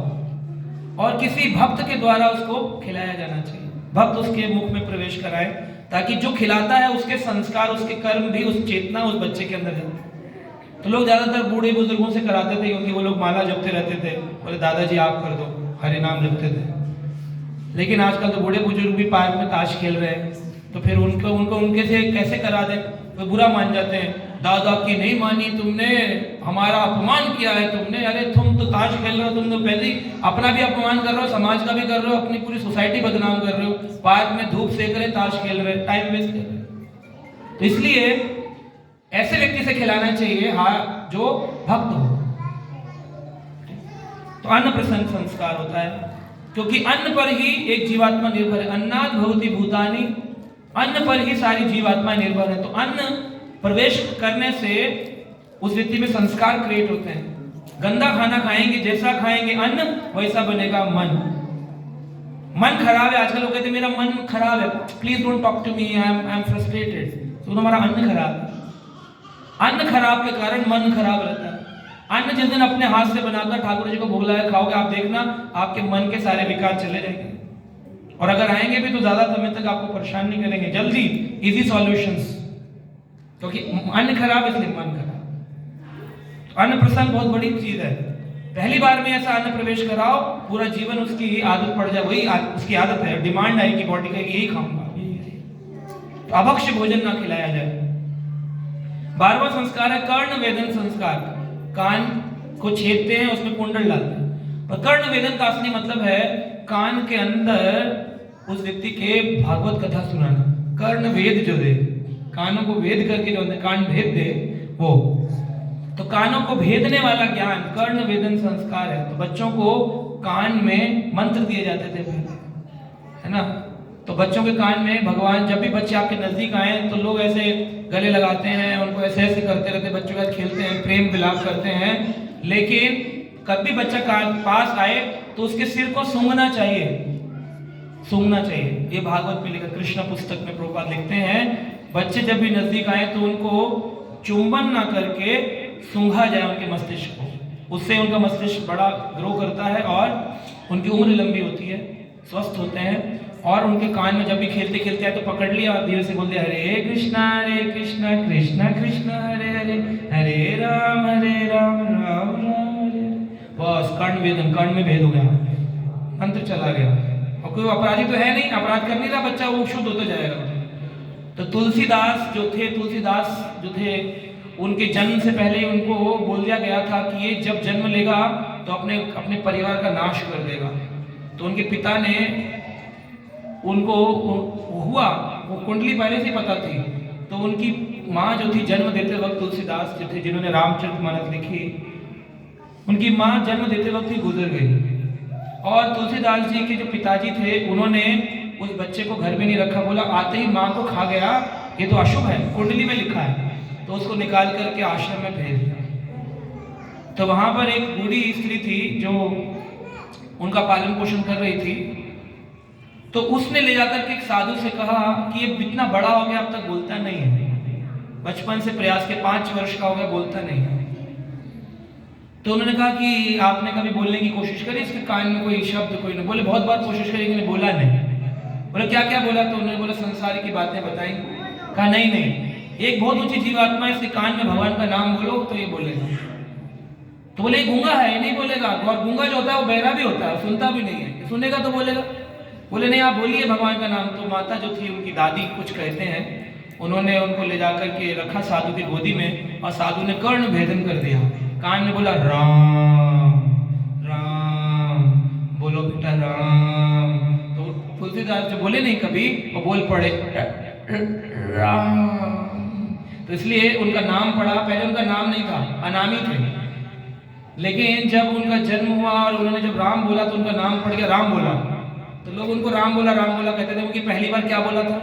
Speaker 1: और किसी भक्त के द्वारा उसको खिलाया जाना चाहिए। भक्त उसके मुख में प्रवेश कराए, ताकि जो खिलाता है उसके संस्कार, उसके कर्म भी, उस चेतना उस बच्चे के अंदर जाए। तो लोग ज्यादातर बूढ़े बुजुर्गों से कराते थे, क्योंकि वो लोग माला जपते रहते थे, बोले दादाजी आप कर दो, हरे नाम जपते थे। लेकिन आजकल तो बूढ़े बुजुर्ग भी पार्क में ताश खेल रहे हैं, तो फिर उनको उनके से कैसे करा दें? वो बुरा मान जाते हैं, दादा की नहीं मानी तुमने, हमारा अपमान किया है तुमने, अरे तुम तो ताश खेल रहे हो, तुम तो पहले ही अपना भी अपमान कर रहे हो, समाज का भी कर रहे हो, अपनी पूरी सोसाइटी बदनाम कर रहे हो, पार्क में धूप सेक रहे, ताश खेल रहे, टाइम वेस्ट कर रहे। तो इसलिए ऐसे व्यक्ति से खिलाना चाहिए जो भक्त हो। तो अन्न प्रसन संस्कार होता है, क्योंकि अन्न पर ही एक जीवात्मा निर्भर है। अन्नात् भवति भूतानि, अन्न पर ही सारी जीवात्मा निर्भर है। तो अन्न प्रवेश करने से उस व्यक्ति में संस्कार क्रिएट होते हैं। गंदा खाना खाएंगे, जैसा खाएंगे अन्न वैसा बनेगा मन। मन खराब है, आजकल लोग कहते हैं मेरा मन खराब है, please don't talk to me, I am frustrated. तो तुम्हारा अन्न खराब है। अन्न खराब के कारण मन खराब रहता है। अन्न जिस दिन अपने हाथ से बनाकर ठाकुर जी को भोग लगा खाओगे, आप देखना आपके मन के सारे विकार चले जाएंगे, और अगर आएंगे भी तो ज्यादा समय तक आपको परेशान नहीं करेंगे, जल्दी इजी सॉल्यूशंस। क्योंकि अन्न खराब इसलिए मन खराब। तो अन्न प्रसन बहुत बड़ी चीज है। पहली बार में ऐसा अन्न प्रवेश कराओ, पूरा जीवन उसकी आदत पड़ जाए, वही उसकी आदत है, डिमांड है कि बॉडी का यही खाऊंगा। तो अभक्ष्य भोजन ना खिलाया जाए। 12वां संस्कार है कर्ण वेदन संस्कार। कान को छेदते हैं, उसमें कुंडल डालते हैं। पर कर्ण वेदन का असली मतलब है कान के अंदर उस व्यक्ति के भागवत कथा सुनाना। कर्ण वेद जो दे, कानों को वेद करके जो कान भेद दे वो, तो कानों को भेदने वाला ज्ञान कर्ण वेदन संस्कार है। तो बच्चों को कान में मंत्र दिए जाते थे पहले, है ना। तो बच्चों के कान में भगवान, जब भी बच्चे आपके नजदीक आए तो लोग ऐसे गले लगाते हैं, उनको ऐसे ऐसे करते रहते, बच्चों के साथ खेलते हैं, प्रेम विलाप करते हैं। लेकिन कभी बच्चा पास आए तो उसके सिर को सूंघना चाहिए, सूंघना चाहिए। ये भागवत में लिखा, कृष्ण पुस्तक में प्रभुपाद लिखते हैं, बच्चे जब भी नजदीक आए तो उनको चुंबन ना करके सूंघा जाए उनके मस्तिष्क को। उससे उनका मस्तिष्क बड़ा ग्रो करता है और उनकी उम्र लंबी होती है, स्वस्थ होते हैं। और उनके कान में जब भी खेलते खेलते हैं तो पकड़ लिया और धीरे से बोल दिया, हरे कृष्णा कृष्णा कृष्णा हरे हरे, हरे राम राम राम हरे। बस कर्ण में भेद हो गया, मंत्र चला गया। और कोई अपराधी तो है नहीं, अपराध कर नहीं रहा बच्चा, वो शुद्ध होता जाएगा। तो तुलसीदास जो थे उनके जन्म से पहले उनको बोल दिया गया था कि ये जब जन्म लेगा तो अपने परिवार का नाश कर देगा। तो उनके पिता ने उनको वो कुंडली पहले से पता थी। तो उनकी माँ जो थी जन्म देते वक्त, तुलसीदास जो थे जिन्होंने रामचरितमानस लिखी, उनकी माँ जन्म देते वक्त ही गुजर गई। और तुलसीदास जी के जो पिताजी थे उन्होंने उस बच्चे को घर में नहीं रखा, बोला आते ही माँ को खा गया, ये तो अशुभ है, कुंडली में लिखा है। तो उसको निकाल करके आश्रम में भेज दिया। तो वहां पर एक बूढ़ी स्त्री थी जो उनका पालन पोषण कर रही थी। तो उसने ले जाकर के एक साधु से कहा कि ये इतना बड़ा हो गया, अब तक बोलता नहीं है, बचपन से प्रयास के 5 वर्ष का हो गया, बोलता नहीं है। तो उन्होंने कहा कि आपने कभी बोलने की कोशिश करी, इसके कान में कोई शब्द कोई नहीं। बोले बहुत बार कोशिश करी लेकिन बोला नहीं। बोले क्या क्या बोला? तो उन्होंने बोला संसार की बातें बताई। कहा नहीं, एक बहुत ऊंची जीवात्मा है, इसके कान में भगवान का नाम बोलो तो ये बोलेगा। तो बोले गूंगा है, ये नहीं बोलेगा। और गूंगा जो होता है वो बहरा भी होता है, सुनता भी नहीं है, सुनेगा तो बोलेगा। बोले नहीं, आप बोलिए भगवान का नाम। तो माता जो थी उनकी दादी कुछ कहते हैं, उन्होंने उनको ले जाकर के रखा साधु की गोदी में और साधु ने कर्ण भेदन कर दिया। कान में बोला राम राम, बोलो बेटा राम। तो तुलसीदास जो बोले नहीं कभी, वो बोल पड़े राम। तो इसलिए उनका नाम पड़ा। पहले उनका नाम नहीं था, अनामी थे, लेकिन जब उनका जन्म हुआ और उन्होंने जब राम बोला तो उनका नाम पड़ गया राम बोला। तो लोग उनको राम बोला कहते थे। उनकी पहली बार क्या बोला था?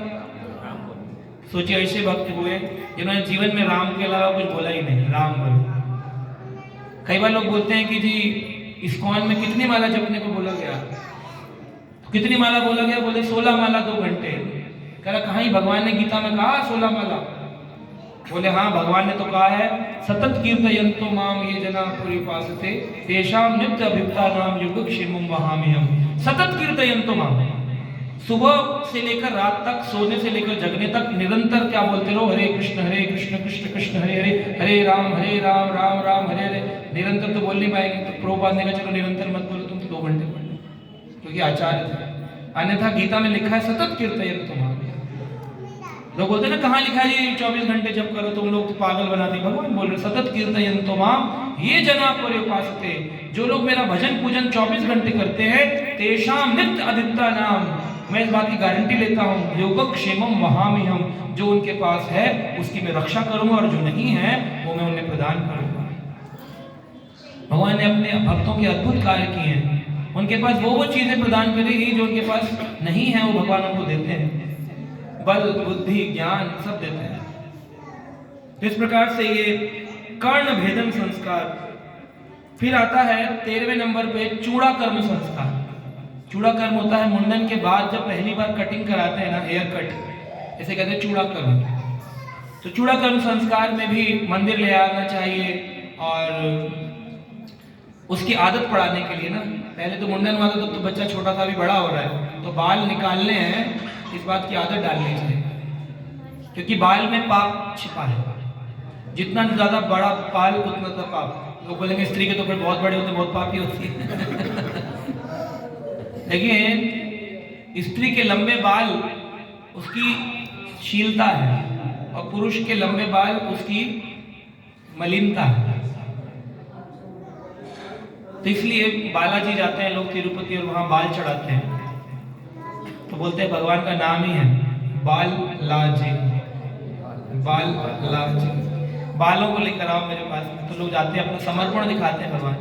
Speaker 1: सोचिए, ऐसे भक्त हुए जिन्होंने जीवन में राम के अलावा कुछ बोला ही नहीं, राम बोला। कई बार लोग बोलते हैं कि जी इस्कॉन में कितनी माला जपने को बोला गया, तो कितनी माला बोला गया? बोले 16 माला 2 घंटे। कह रहा कहाँ ही भगवान ने गीता में कहा 16 माला? बोले हाँ, भगवान ने तो कहा है सतत कीर्तयन्तो माम ये जना पुरीपासते तेषां नित्य अभियुक्तानां योगक्षेमं वहाम्यहम्। सतत कीर्तयन्तो माम, सुबह से लेकर रात तक, सोने से लेकर जगने तक निरंतर क्या बोलते रहो? हरे कृष्ण कृष्ण कृष्ण हरे हरे, हरे राम राम राम हरे हरे। निरंतर तो बोल नहीं पाएंगे, तो प्रभुपाद ने कहा चलो निरंतर मत बोलो, तुम तो 2 घंटे पढ़ लो, क्योंकि आचार्य थे। अन्यथा गीता में लिखा है सतत कीर्तयन्तो माम। लोग बोलते ना कहाँ लिखा है 24 घंटे जब करो, तुम लोग तो पागल बनाते। भगवान बोल रहे सतत कीर्तयन्तो माम ये जना पर्युपासते, जो लोग मेरा भजन पूजन 24 घंटे करते हैं, तेषां नित्य अभियुक्तानां, मैं इस बात की गारंटी लेता हूँ, योगक्षेमं वहाम्यहम्, जो उनके पास है उसकी मैं रक्षा करूंगा और जो नहीं है वो मैं उन्हें प्रदान करूंगा। भगवान ने अपने भक्तों के अद्भुत कार्य किए हैं। उनके पास वो चीजें प्रदान करेगी जो उनके पास नहीं है, वो भगवान उनको देते हैं, बल बुद्धि ज्ञान सब देते हैं। तो इस प्रकार से ये कर्ण भेदन संस्कार। फिर आता है 13वें नंबर पे चूड़ा कर्म संस्कार। चूड़ा कर्म होता है मुंडन के बाद जब पहली बार कटिंग कराते हैं ना, हेयर कट, इसे कहते हैं चूड़ा कर्म। तो चूड़ा कर्म संस्कार में भी मंदिर ले आना चाहिए और उसकी आदत पड़ाने के लिए ना, पहले तो मुंडन हुआ था तो बच्चा छोटा था, अभी बड़ा हो रहा है, तो बाल निकालने हैं, इस बात की आदत डालनी चाहिए, क्योंकि बाल में पाप छिपा है। जितना ज्यादा बड़ा बाल उतना सा पाप। लोग बोलेंगे स्त्री के तो फिर बहुत बड़े होते, बहुत पापी होती है। लेकिन स्त्री के लंबे बाल उसकी शीलता है और पुरुष के लंबे बाल उसकी मलिनता है। तो इसलिए बालाजी जाते हैं लोग तिरुपति और वहां बाल चढ़ाते हैं, तो बोलते हैं भगवान का नाम ही है बाल लाजी, बाल लाजी। बालों को लेकर आओ मेरे पास। तो लोग जाते हैं, अपना समर्पण दिखाते हैं भगवान।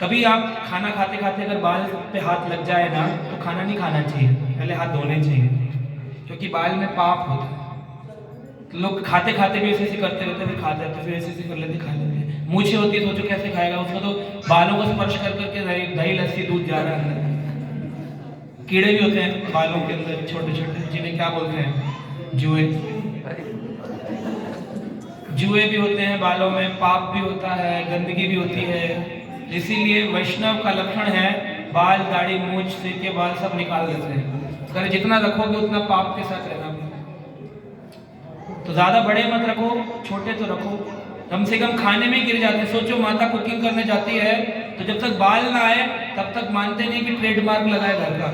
Speaker 1: कभी आप खाना खाते खाते अगर बाल पे हाथ लग जाए ना, तो खाना नहीं खाना चाहिए, पहले हाथ धोने चाहिए, क्योंकि बाल में पाप होता है। तो लोग खाते खाते भी ऐसे करते रहते, फिर खाते रहते, फिर ऐसे कर लेते, खा लेते। मूछें होती है, सोचो कैसे खाएगा, उसको तो बालों को स्पर्श कर करके दही लस्सी दूध जा रहा है। कीड़े भी होते हैं बालों के अंदर छोटे छोटे, जिन्हें क्या बोलते हैं, जुए। जुए भी होते हैं बालों में, पाप भी होता है, गंदगी भी होती है। इसीलिए वैष्णव का लक्षण है बाल, दाढ़ी, मूछ, सिर के बाल सब निकाल देते हैं। करे जितना रखोगे उतना पाप के साथ रहना। तो ज्यादा बड़े मत रखो, छोटे तो रखो, कम से कम खाने में गिर जाते हैं। सोचो माता कुकिंग करने जाती है तो जब तक बाल ना आए तब तक मानते नहीं कि ट्रेडमार्क लगाए घर का।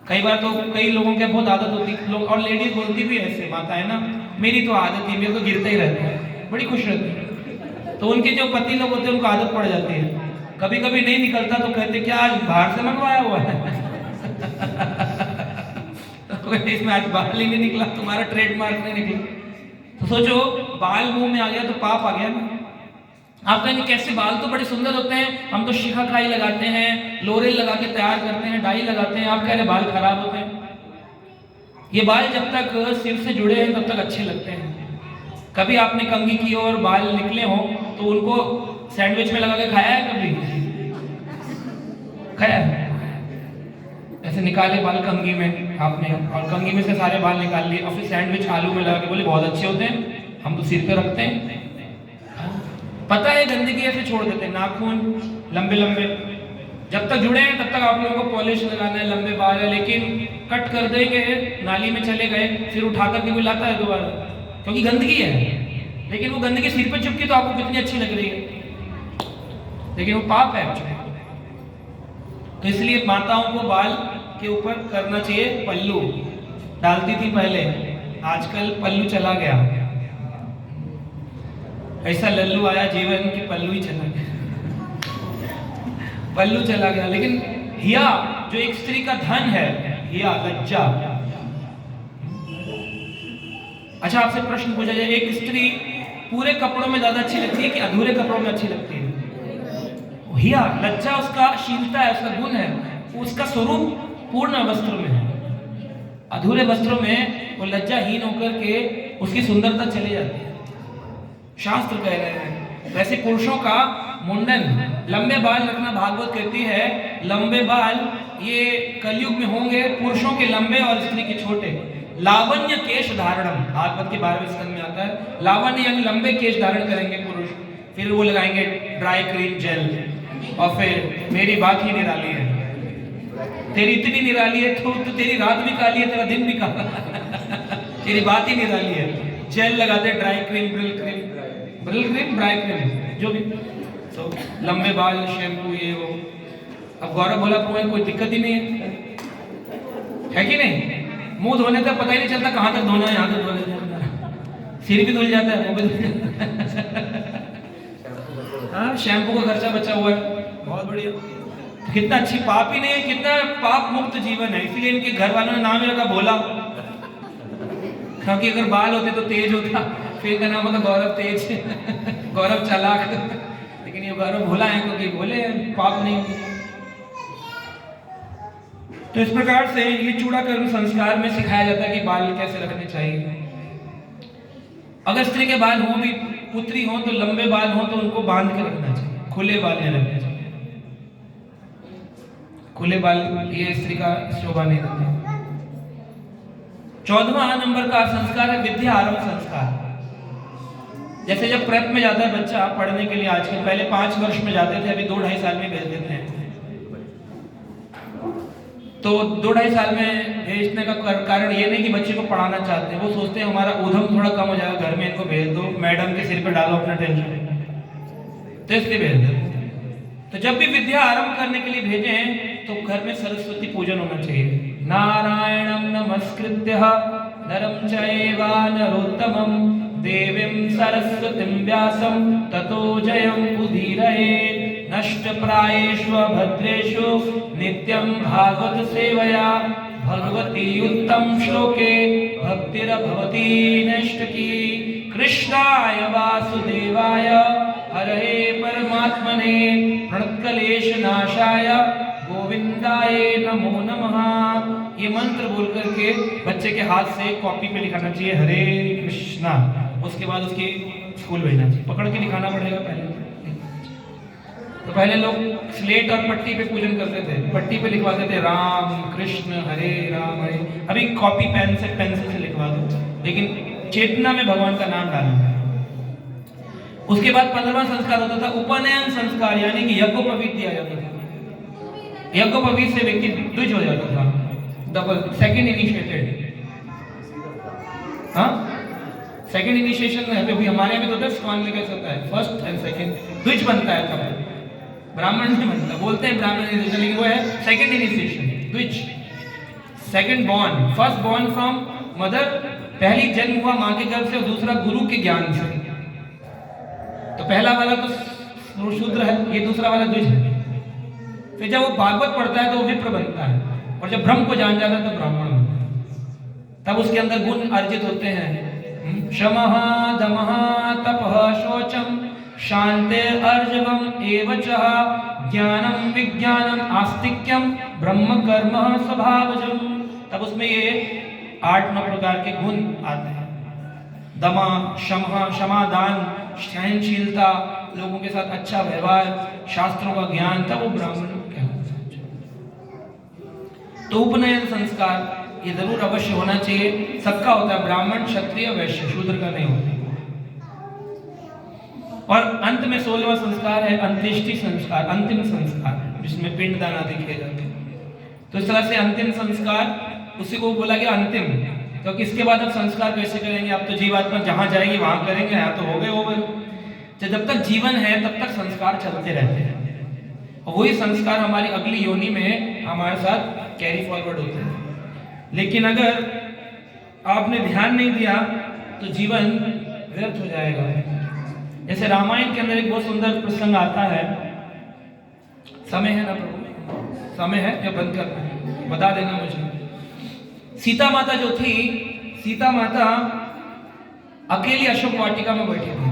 Speaker 1: कई बार तो कई लोगों की बहुत आदत होती है, लोग और लेडीज बोलती भी ऐसे माता है ना, मेरी तो आदत ही, मेरे को गिरते ही रहता है, बड़ी खुश रहती है। तो उनके जो पति लोग होते हैं उनको आदत पड़ जाती है, कभी कभी नहीं निकलता तो कहते क्या आज बाहर से मंगवाया हुआ है। तो इसमें आज बाल ही नहीं निकला, तुम्हारा ट्रेडमार्क नहीं निकला। तो सोचो बाल मुंह में आ गया तो पाप आ गया ना। आप कहेंगे कैसे, बाल तो बड़े सुंदर होते हैं, हम तो शिखाखाई लगाते हैं, लोरेल लगा के तैयार करते हैं, डाई लगाते हैं, आप कह रहे बाल खराब होते हैं। ये बाल जब तक सिर से जुड़े हैं तब तक अच्छे लगते हैं। कभी आपने कंघी की और बाल निकले हो तो उनको सैंडविच में लगा के खाया है? कभी खाया है? ऐसे निकाले बाल कंघी में आपने, और कंघी में से सारे बाल निकाल लिए और फिर सैंडविच आलू में लगा के बोले बहुत अच्छे होते हैं, हम तो सिर पे रखते हैं। पता है गंदगी ऐसे छोड़ देते हैं, नाखून लंबे लंबे, जब तक जुड़े हैं तब तक आप लोगों को पॉलिश लगाना है, लंबे बाल है, लेकिन कट कर देंगे, नाली में चले गए, फिर उठा करके कोई लाता है दोबारा, क्योंकि गंदगी है। लेकिन वो गंदगी सिर पे चुपकी तो आपको कितनी अच्छी लग रही है, लेकिन वो पाप है। तो इसलिए माताओं को बाल के ऊपर करना चाहिए पल्लू, डालती थी पहले, आजकल पल्लू चला गया। ऐसा लल्लू आया जीवन की पल्लू ही चला गया, पल्लू चला गया। लेकिन हिया जो एक स्त्री का धन है, हिया लज्जा। अच्छा आपसे प्रश्न पूछा जाए, एक स्त्री पूरे कपड़ों में ज्यादा अच्छी लगती है कि अधूरे कपड़ों में अच्छी लगती है? हिया लज्जा उसका शीलता है, उसका गुण है, उसका स्वरूप पूर्ण वस्त्र में है। अधूरे वस्त्रों में वो लज्जाहीन होकर के उसकी सुंदरता चली जाती है। शास्त्र कह रहे हैं वैसे पुरुषों का मुंडन, लंबे बाल रखना, भागवत कहती है लंबे बाल ये कलयुग में होंगे, पुरुषों के लंबे और स्त्री के छोटे। लावण्य केश धारणम, भागवत के 12वें स्कंद में आता है, लावण्य यानी लंबे केश धारण करेंगे पुरुष, फिर वो लगाएंगे ड्राई क्रीम जेल, और फिर मेरी बात ही निराली है, तेरी इतनी निराली है तो तेरी रात भी काली है, तेरा दिन भी काला, तेरी बात ही निराली है। जेल लगाते, dry cream, Brill cream, dry cream, जो भी। तो लंबे बाल, शैम्पू, ये वो। अब गौरव बोला तुम्हें कोई दिक्कत ही नहीं है कि नहीं? मुंह धोने तक पता ही नहीं चलता कहाँ तक धोना है, यहाँ तक धोना, सिर भी धुल जाता है, मुंह भी धुल जाता है। हाँ, शैम्पू का खर्चा बचा हुआ है, बहुत बढ़िया। कितना अच्छी, पाप ही नहीं है, कितना पाप मुक्त जीवन है। इसीलिए इनके घर वालों ने नाम ही रखा भोला, क्योंकि अगर बाल होते तो तेज होता, फिर का नाम होता गौरव तेज, गौरव चालाक, लेकिन ये गौरव भोला है क्योंकि भोले हैं, पाप नहीं। तो इस प्रकार से ये चूड़ा कर्म संस्कार में सिखाया जाता है कि बाल कैसे रखने चाहिए। अगर स्त्री के बाल हो भी, पुत्री हो तो लंबे बाल हो तो उनको बांध के रखना चाहिए, खुले बाल नहीं रखने चाहिए। खुले बाल ये स्त्री का शोभा नहीं देते। 14वां नंबर का संस्कार है विद्या आरंभ संस्कार। जैसे जब प्रेप में जाता है बच्चा पढ़ने के लिए, आजकल पहले 5 वर्ष में जाते थे, अभी 2-2.5 साल में भेज देते हैं। तो 2-2.5 साल में भेजने का कारण ये नहीं कि बच्चे को पढ़ाना चाहते हैं, वो सोचते हैं हमारा ऊधम थोड़ा कम हो जाएगा, घर में इनको भेज दो, मैडम के सिर पे डालो अपना टेंशन, तो इसलिए भेज दो। तो जब भी विद्या आरंभ करने के लिए भेजें तो घर में सरस्वती पूजन होना चाहिए। नारायणं नमस्कृत्य नरं चैव नरोत्तमं देवीं सरस्वतीं व्यासं ततो जयं उदीरयेत्। नष्टप्रायेषु भद्रेषु नित्यं भागवत सेवया भगवती उत्तम श्लोके भक्तिर्भवति नैष्ठिकी। कृष्णाय वासुदेवाय हरये परमात्मने प्रणतक्लेशनाशाय गोविंदाय नमो नमः। ये मंत्र बोल करके बच्चे के हाथ से कॉपी पे लिखाना चाहिए हरे कृष्णा। उसके बाद उसकी स्कूल भेजना चाहिए, पकड़ के लिखाना पड़ेगा पहले। तो पहले लोग स्लेट और पट्टी पे पूजन करते थे, पट्टी पे लिखवाते थे राम कृष्ण हरे राम हरे। अभी कॉपी पेन से पेंसिल से लिखवा दो, लेकिन चेतना में भगवान का नाम डालना है। उसके बाद 15वां संस्कार होता था उपनयन संस्कार, यानी कि यज्ञोपवीत दिया जाता था। यज्ञोपवीत से व्यक्ति द्विज हो जाता था, डबल सेकंड इनिशिएटेड। हाँ, सेकंड इनिशिएशन है अभी हमारे में तो 10 मान में कैसे होता है, फर्स्ट एंड सेकंड द्विज बनता है तब, ब्राह्मण नहीं बनता। बोलते हैं ब्राह्मण इनिशिएशन, लेकिन वो है सेकंड इनिशिएशन, द्विज। Second born, first born from mother, पहली जन्म हुआ मां के गर्भ से, और दूसरा गुरु के ज्ञान से। तो पहला वाला तो शूद्र है, ये दूसरा वाला द्विज है। फिर जब वो भागवत पढ़ता है तो वो विप्र बनता है, और जब ब्रह्म को जान जाता है तो ब्राह्मण बनता है। तब उसके अंदर गुण अर्जित होते हैं, शमः दमः तपः शौचम शांतिर अर्जवम एवच ज्ञानम विज्ञानम आस्तिक्यम ब्रह्म कर्म स्वभावजम। तब उसमें ये 8-9 प्रकार के गुण आते हैं। दमा, क्षमा दान, सहनशीलता, लोगों के साथ अच्छा व्यवहार, शास्त्रों का ज्ञान, तब वो ब्राह्मण कहलाता है। तो उपनयन संस्कार ये जरूर अवश्य होना चाहिए, सबका होता है, ब्राह्मण क्षत्रिय वैश्य, शूद्र का नहीं होता। और अंत में 16वां संस्कार है अंत्येष्टि संस्कार, अंतिम संस्कार, जिसमें पिंडदान आदि किए जाते हैं। तो इस तरह से अंतिम संस्कार, उसी को बोला गया अंतिम, क्योंकि इसके बाद अब संस्कार कैसे करेंगे, आप तो जीवात्मा जहां जाएगी वहां करेंगे, यहाँ तो हो गए। तो जब तक जीवन है तब तक संस्कार चलते रहते हैं, और वही संस्कार हमारी अगली योनि में हमारे साथ कैरी फॉरवर्ड होते हैं। लेकिन अगर आपने ध्यान नहीं दिया तो जीवन व्यर्थ हो जाएगा। जैसे रामायण के अंदर एक बहुत सुंदर प्रसंग आता है, समय है ना प्रभु, समय है या बंद करना है, बता देना मुझे। सीता माता जो थी, सीता माता अकेली अशोक वाटिका में बैठी थी,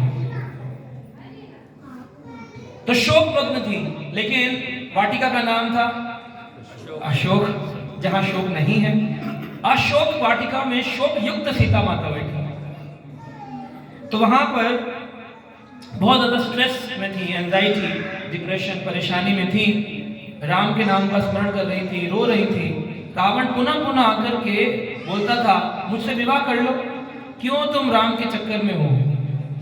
Speaker 1: तो शोक मग्न थी, लेकिन वाटिका का नाम था अशोक, जहां शोक नहीं है। अशोक वाटिका में शोक युक्त सीता माता बैठी, तो वहां पर बहुत ज्यादा स्ट्रेस में थी, एंजाइटी, डिप्रेशन, परेशानी में थी, राम के नाम का स्मरण कर रही थी, रो रही थी। रावण पुनः पुनः आकर के बोलता था मुझसे विवाह कर लो, क्यों तुम राम के चक्कर में हो,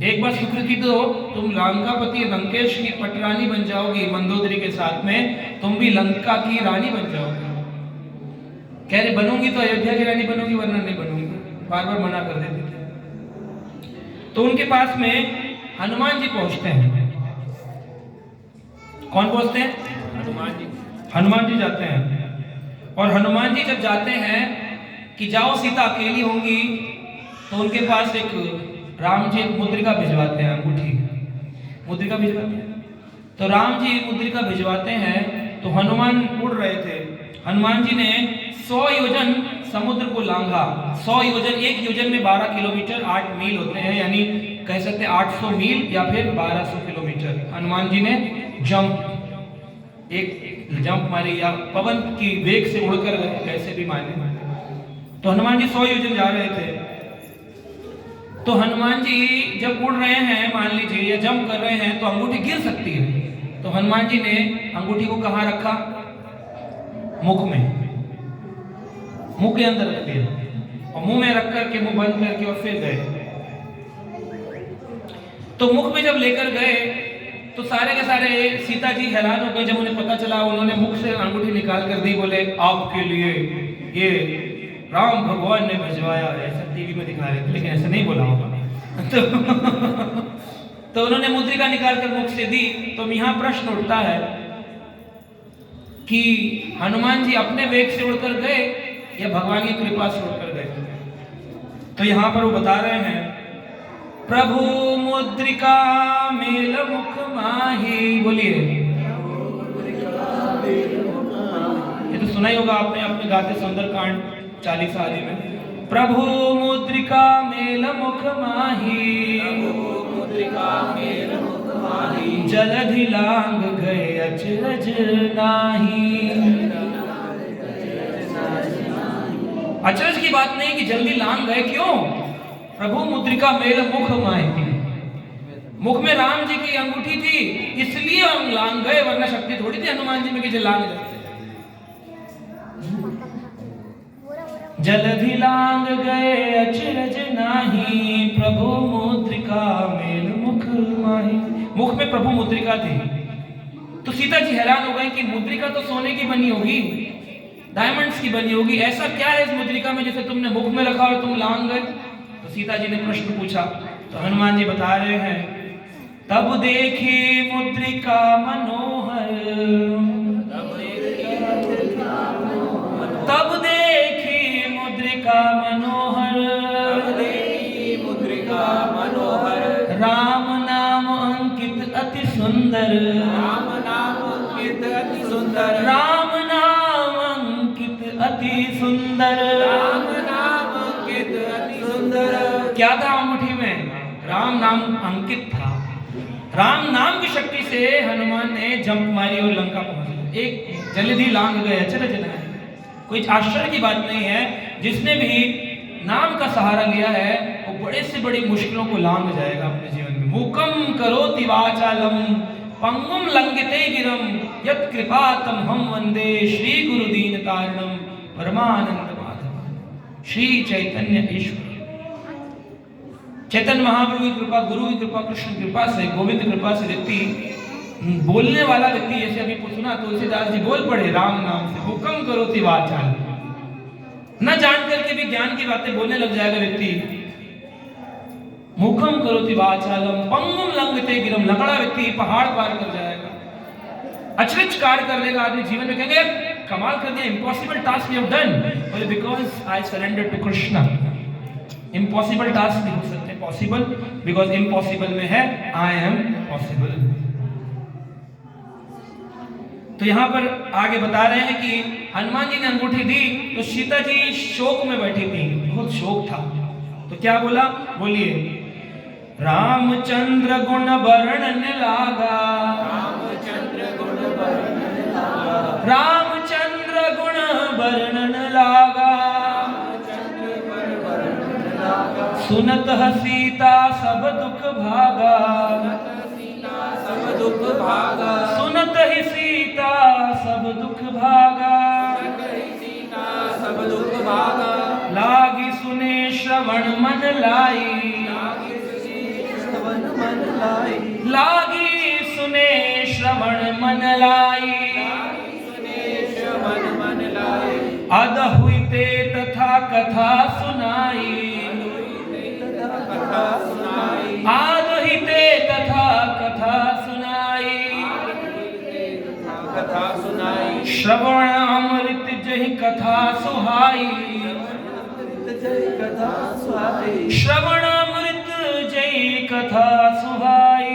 Speaker 1: एक बार स्वीकृति दो, तुम लंकापति लंकेश की पटरानी बन जाओगी, मंदोदरी के साथ में तुम भी लंका की रानी बन जाओगी। कह रहे बनूंगी तो अयोध्या की रानी बनूंगी, वरना नहीं बनूंगी, बार बार मना कर देते थे। तो उनके पास में हनुमान जी पहुंचते हैं। कौन पहुंचते हैं?
Speaker 3: हनुमान जी।
Speaker 1: हनुमान जी जाते हैं, और हनुमान जी जब जाते हैं कि जाओ सीता अकेली होंगी, तो उनके पास एक राम जी एक मुद्रिका भिजवाते हैं, अंगूठी मुद्रिका भिजवाते हैं। तो राम जी मुद्रिका भिजवाते हैं, तो हनुमान उड़ रहे थे, हनुमान जी ने 100 योजन समुद्र को लांघा। 100 योजन, एक योजन में 12 किलोमीटर 8 मील होते हैं, यानी कह सकते हैं 800 मील या फिर 1200 किलोमीटर। हनुमान जी ने जंप, एक जंप मारी, या पवन की वेग से उड़कर गए, कैसे भी माने। तो हनुमान जी 100 योजन जा रहे थे। तो हनुमान जी जब उड़ रहे हैं, मान लीजिए, या जंप कर रहे हैं, तो अंगूठी गिर सकती है। तो हनुमान जी ने अंगूठी को कहाँ रखा? मुख में, मुंह के अंदर रख दिया, और मुंह में रख करके मुंह बंद करके और फिर गए। तो मुख में जब लेकर गए तो सारे के सारे सीता जी हैरान हो गए। जब उन्हें पता चला, उन्होंने मुख से अंगूठी निकाल कर दी, बोले आपके लिए ये राम भगवान ने भिजवाया है। ऐसा टीवी में दिखा रहे थे, लेकिन ऐसा नहीं बोला होगा। तो उन्होंने मुद्रिका निकाल कर मुख से दी। तो यहाँ प्रश्न उठता है कि हनुमान जी अपने वेग से उड़कर गए या भगवान की कृपा से उड़कर गए? तो यहाँ पर वो बता रहे हैं, प्रभु मुद्रिका मेल मुख माही। बोलिए, ये तो सुना ही होगा आपने, अपने गाते सुंदरकांड 40 आदि में, प्रभु मुद्रिका मेल मुख माही, मुद्रिका मेल मुख माही, जलधि लांग गए अचरज नाही। अचरज की बात नहीं कि जल्दी लांग गए, क्यों? प्रभु मुद्रिका मेल मुख माही, मुख में राम जी की अंगूठी थी इसलिए हम लांग गए, वरना शक्ति थोड़ी थी हनुमान जी में कि लांग जाते। जलधि लांग गए अचरज नाही, प्रभु मुद्रिका मेल मुख माही। मुख में प्रभु मुद्रिका थी तो सीता जी हैरान हो गई कि मुद्रिका तो सोने की बनी होगी, डायमंड्स की बनी होगी, ऐसा क्या है इस मुद्रिका में जिसे तुमने मुख में रखा और तुम लांग गए। तो सीता जी ने प्रश्न पूछा तो हनुमान जी बता रहे हैं, तब देखी मुद्रिका मनोहर, तब देखी मुद्रिका मनोहर,
Speaker 3: मुद्रिका मनोहर,
Speaker 1: राम नाम अंकित अति सुंदर,
Speaker 3: राम नाम अंकित अति सुंदर,
Speaker 1: राम नाम अंकित अति सुंदर,
Speaker 3: राम नाम अंकित अति सुंदर।
Speaker 1: क्या था अंगूठी में? राम नाम अंकित था। राम नाम की शक्ति से हनुमान ने जंप मारी और लंका पहुंच गए। एक जल्दी लांग गए अचरज नाही। कोई आश्चर्य की बात नहीं है, जिसने भी नाम का सहारा लिया है वो बड़े से बड़ी मुश्किलों को लांग जाएगा अपने जीवन में। मूकम करोति वाचालम पंगुम लंघिते गिरम यत् कृपातम हम वंदे श्री गुरु दीन कारणम परमानंद माधव। श्री चैतन्य ईश्वर, चैतन्य महाप्रभु की कृपा, गुरु की कृपा, कृष्ण की कृपा से, गोविंद की कृपा से व्यक्ति, बोलने वाला व्यक्ति, जैसे अभी सुना तुलसीदास जी बोल पड़े राम नाम से, हुक्म करो ती वाचाल, न जान करके भी ज्ञान की बातें बोलने लग जाएगा व्यक्ति। मुखम करो ती वाचालम पंगुम लंघते गिरम, लकड़ा व्यक्ति पहाड़ पार कर जाएगा, अचरज कार्य कर देगा आदमी जीवन में। कहेंगे कमाल कर दिया, impossible task we have done, because I surrender to Krishna. Impossible task नहीं हो सकते पॉसिबल, बिकॉज इम्पॉसिबल में है आई एम पॉसिबल। तो यहां पर आगे बता रहे हैं कि हनुमान जी ने अंगूठी दी तो सीता जी शोक में बैठी थी, बहुत शोक था। तो क्या बोला, बोलिए, रामचंद्र गुण वर्णन लागा,
Speaker 3: रामचंद्र गुण वर्णन लागा,
Speaker 1: रामचंद्र गुण वर्णन लागा, सुनत सीता सब दुख भागा,
Speaker 3: सब दुख भागा,
Speaker 1: सुनत ही सीता सब दुख भागा,
Speaker 3: सीता सब दुख भागा,
Speaker 1: लागी सुने श्रवण मन लाई,
Speaker 3: श्रवण मन लाई,
Speaker 1: लागी सुने श्रवण मन लाई,
Speaker 3: श्रवण मन लाई,
Speaker 1: अद हुईते तथा कथा सुनाई,
Speaker 3: कथा सुनाई,
Speaker 1: आद हिते तथा कथा सुनाई,
Speaker 3: कथा सुनाई,
Speaker 1: श्रवण अमृत जहि कथा सुहाई,
Speaker 3: कथा सुहाई,
Speaker 1: श्रवण अमृत जय कथा सुहाई,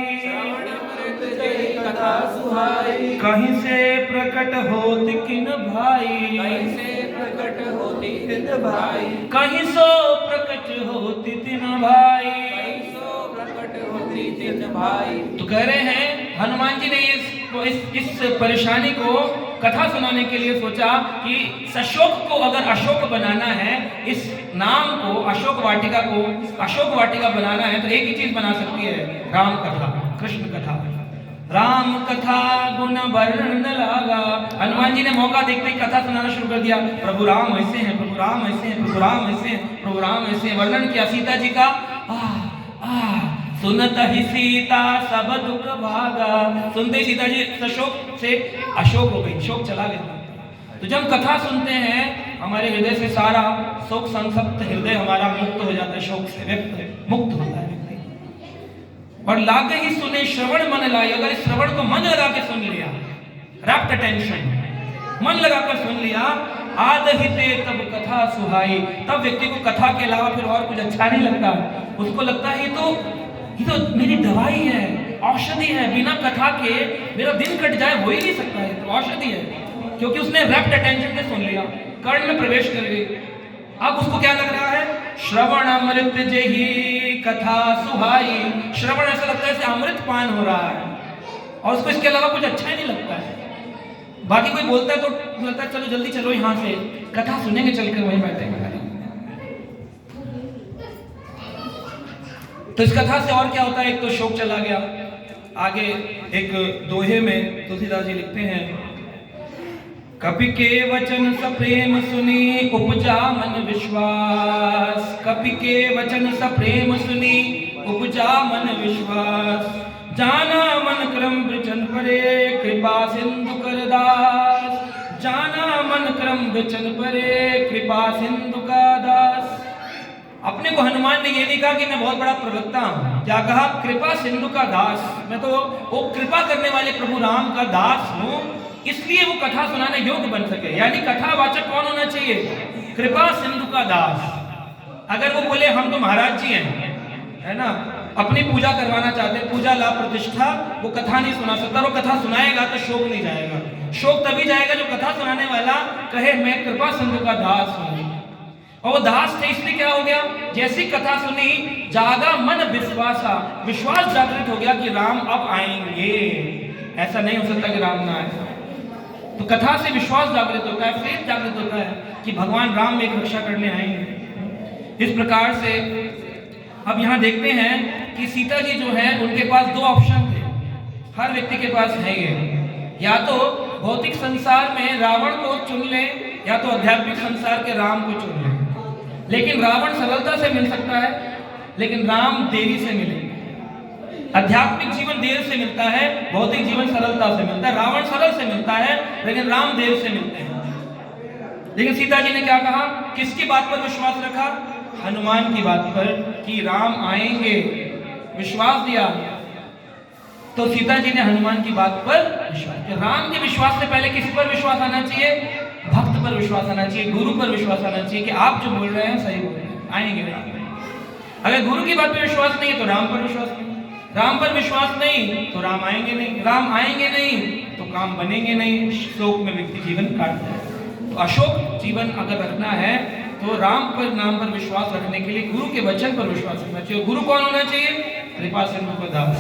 Speaker 3: कथा सुहाई,
Speaker 1: कहीं से प्रकट होत किन भाई,
Speaker 3: कैसे प्रकट होती तिन भाई,
Speaker 1: कहीं सो प्रकट होती तिन भाई।
Speaker 3: कैसो प्रकट होती तिन भाई।
Speaker 1: तो कह रहे हैं हनुमान जी ने इस परेशानी को कथा सुनाने के लिए सोचा कि सशोक को अगर अशोक बनाना है, इस नाम को अशोक वाटिका को अशोक वाटिका बनाना है तो एक ही चीज बना सकती है, राम कथा, कृष्ण कथा। राम कथा गुण वर्णन लागा। हनुमान जी ने मौका देखते ही कथा सुनाना शुरू कर दिया। प्रभु राम ऐसे हैं, प्रभु राम ऐसे हैं, प्रभु राम ऐसे हैं, प्रभु राम ऐसे हैं। वर्णन किया सीता जी का। सुनत ही सीता सब दुख भागा। सुनते ही सीता जी सशोक से अशोक हो गई, शोक चला गया। तो जब कथा सुनते हैं हमारे हृदय से सारा शोक संसप्त हृदय हमारा मुक्त हो जाता है, शोक से व्यक्त मुक्त होता है। और लागे ही सुने श्रवण मन लाई। अगर इस श्रवण को मन लगा के सुन लिया, रैप्ट अटेंशन, मन लगाकर सुन लिया, आद हिते तब कथा सुहाई। तब व्यक्ति को कथा के अलावा फिर और कुछ अच्छा नहीं लगता। उसको लगता है ये तो मेरी दवाई है, औषधि है। बिना कथा के मेरा दिन कट जाए हो ही नहीं सकता है, तो औषधि है, क्योंकि उसने रैप्ट अटेंशन से सुन लिया, कर्ण में प्रवेश कर गई। अब उसको क्या लग रहा है? श्रवण अमृत जही कथा सुहाई। श्रवण ऐसा लगता है जैसे अमृत पान हो रहा है और उसको इसके अलावा कुछ अच्छा ही नहीं लगता है। बाकी कोई बोलता है तो लगता है चलो जल्दी चलो यहाँ से, कथा सुनेंगे चलकर वहीं बैठेंगे। तो इस कथा से और क्या होता है, एक तो शोक चला गया। आगे एक दोहे में तुलसीदास जी लिखते हैं, कपि के वचन सप्रेम सुनी उपजा मन विश्वास। कपि के वचन सप्रेम सुनी उपजा मन विश्वास। जाना मन क्रम वचन परे कृपा सिंधु कर दास। जाना मन क्रम वचन परे कृपा सिंधु का दास। अपने को हनुमान ने ये नहीं कहा कि मैं बहुत बड़ा प्रवक्ता हूं, क्या कहा, कृपा सिंधु का दास। मैं तो वो कृपा करने वाले प्रभु राम का दास हूं, इसलिए वो कथा सुनाने योग्य बन सके। यानी कथावाचक कौन होना चाहिए, कृपा सिंधु का दास। अगर वो बोले हम तो महाराज जी हैं, है ना, अपनी पूजा करवाना चाहते हैं, पूजा लाभ प्रतिष्ठा, वो कथा नहीं सुना सकता। वो कथा सुनाएगा तो शोक नहीं जाएगा। शोक तभी जाएगा जो कथा सुनाने वाला कहे मैं कृपा सिंधु का दास हूं। और वो दास थे, इसलिए क्या हो गया, जैसी कथा सुनी जागा मन विश्वासा, विश्वास जागृत हो गया कि राम अब आएंगे। ऐसा नहीं हो सकता कि राम ना आए। तो कथा से विश्वास जागृत होता है, फेथ जागृत होता है कि भगवान राम एक रक्षा करने आएंगे। इस प्रकार से अब यहाँ देखते हैं कि सीता जी जो है उनके पास दो ऑप्शन थे, हर व्यक्ति के पास है ये, या तो भौतिक संसार में रावण को चुन ले या तो आध्यात्मिक संसार के राम को चुन ले। लेकिन रावण सरलता से मिल सकता है, लेकिन राम देरी से मिलेंगे। आध्यात्मिक जीवन देर से मिलता है, भौतिक जीवन सरलता से मिलता है। रावण सरल से मिलता है, लेकिन राम देर से मिलते हैं। लेकिन सीता जी ने क्या कहा, किसकी बात पर विश्वास रखा, हनुमान की बात पर कि राम आएंगे, विश्वास दिया। तो सीता जी ने हनुमान की बात पर विश्वास किया। राम के विश्वास से पहले किस पर विश्वास आना चाहिए, भक्त पर विश्वास आना चाहिए, गुरु पर विश्वास आना चाहिए कि आप जो बोल रहे हैं सही बोल रहे हैं, आएंगे राम। अगर गुरु की बात पर विश्वास नहीं है तो राम पर विश्वास नहीं, राम पर विश्वास नहीं तो राम आएंगे नहीं, राम आएंगे नहीं तो काम बनेंगे नहीं। शोक में व्यक्ति जीवन काटता है। तो अशोक जीवन अगर रखना है तो राम पर नाम पर विश्वास रखने के लिए गुरु के वचन पर विश्वास रखना चाहिए। गुरु कौन होना चाहिए, कृपा सिंधु का दास।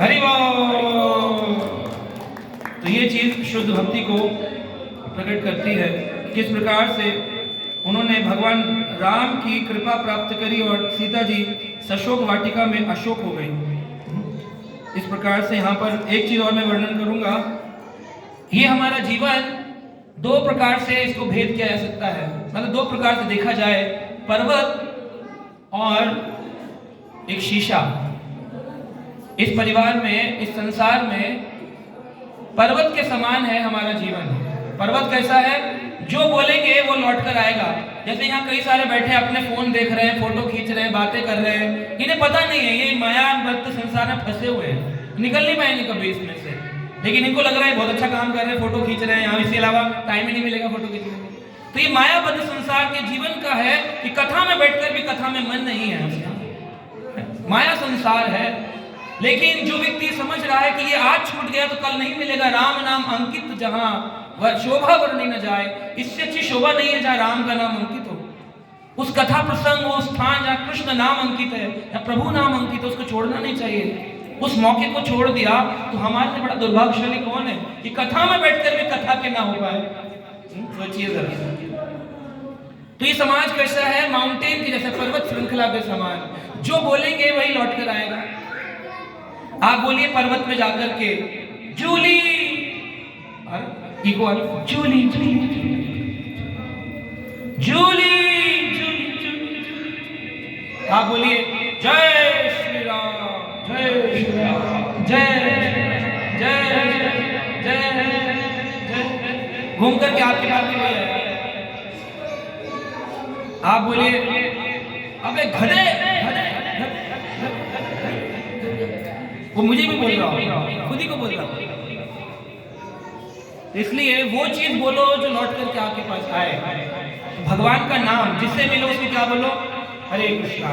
Speaker 1: हरि बोल। तो ये चीज शुद्ध भक्ति को प्रकट करती है, किस प्रकार से उन्होंने भगवान राम की कृपा प्राप्त करी और सीता जी सशोक वाटिका में अशोक हो गई। इस प्रकार से यहाँ पर एक चीज और मैं वर्णन करूंगा, ये हमारा जीवन दो प्रकार से इसको भेद किया जा सकता है, मतलब दो प्रकार से देखा जाए, पर्वत और एक शीशा। इस परिवार में, इस संसार में पर्वत के समान है हमारा जीवन। पर्वत कैसा है, जो बोलेंगे वो लौट कर आएगा। जैसे यहाँ कई सारे बैठे अपने फोन देख रहे हैं, फोटो खींच रहे हैं, बातें कर रहे हैं, इन्हें पता नहीं है ये माया भक्त संसार में फंसे हुए हैं, निकल नहीं पाएंगे कभी इसमें से। लेकिन इनको लग रहा है बहुत अच्छा काम कर रहे हैं, फोटो खींच रहे हैं, यहाँ इसके अलावा टाइम ही नहीं मिलेगा फोटो खींचने का। तो ये मायाबद्ध संसार के जीवन का है कि कथा में बैठकर भी कथा में मन नहीं है उसका, माया संसार है। लेकिन जो व्यक्ति समझ रहा है कि ये आज छूट गया तो कल नहीं मिलेगा, राम नाम अंकित जहां शोभा वर्णी न जाए, इससे अच्छी शोभा नहीं है जहां राम का नाम अंकित हो। उस कथा प्रसंग, वो स्थान जहां कृष्ण नाम अंकित है या प्रभु नाम अंकित है, उसको छोड़ना नहीं चाहिए। उस मौके को छोड़ दिया तो हमारे से बड़ा दुर्भाग्यशाली कौन है कि कथा में बैठकर भी कथा के ना हो पाए। सोचिए जरा। तो ये समाज कैसा है, माउंटेन के जैसे, पर्वत श्रृंखला के समान, जो बोलेंगे वही लौट कर आएगा। आप बोलिए पर्वत में जाकर के जूली, इको जूली जूली जूली जूली, आप बोलिए जय श्री राम, जय श्री राम, जय जय जय जय, घूम करके आपके पास भी आया। आप बोलिए अबे घड़े घड़े, वो मुझे भी बोल रहा हूँ, खुद ही को बोल रहा हूँ। इसलिए वो चीज बोलो जो लौट करके आपके पास आए। भगवान का नाम जिससे मिलो उसको क्या बोलो, हरे कृष्णा